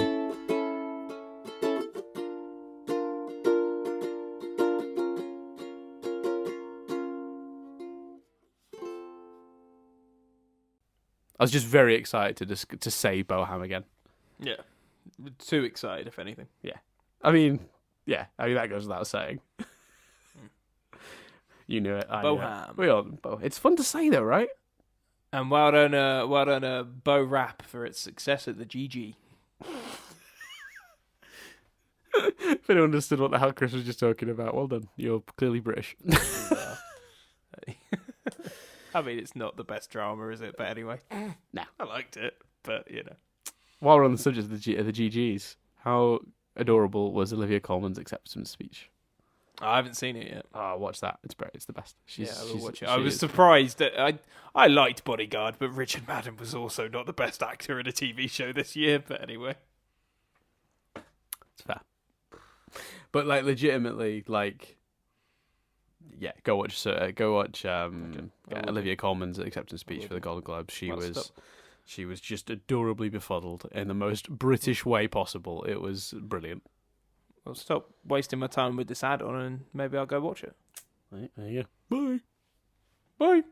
I was just very excited to say Boham again. Yeah. Too excited, if anything. Yeah. I mean, that goes without saying. You knew it. I Boham. Knew it. We all, it's fun to say, though, right? And well done, Bo Rap for its success at the GG. If anyone understood what the hell Chris was just talking about, well done. You're clearly British. I mean, it's not the best drama, is it? But anyway. No. I liked it, but, you know. While we're on the subject of the GGs, how adorable was Olivia Colman's acceptance speech? I haven't seen it yet. Oh, watch that. It's great. It's the best. I will watch it. I was surprised that I liked Bodyguard, but Richard Madden was also not the best actor in a TV show this year. But anyway. It's fair. But, like, legitimately, like... Yeah, go watch Olivia Colman's acceptance speech for the Golden Globes. She was just adorably befuddled in the most British way possible. It was brilliant. I'll stop wasting my time with this ad on and maybe I'll go watch it. Right, there you go. Bye. Bye.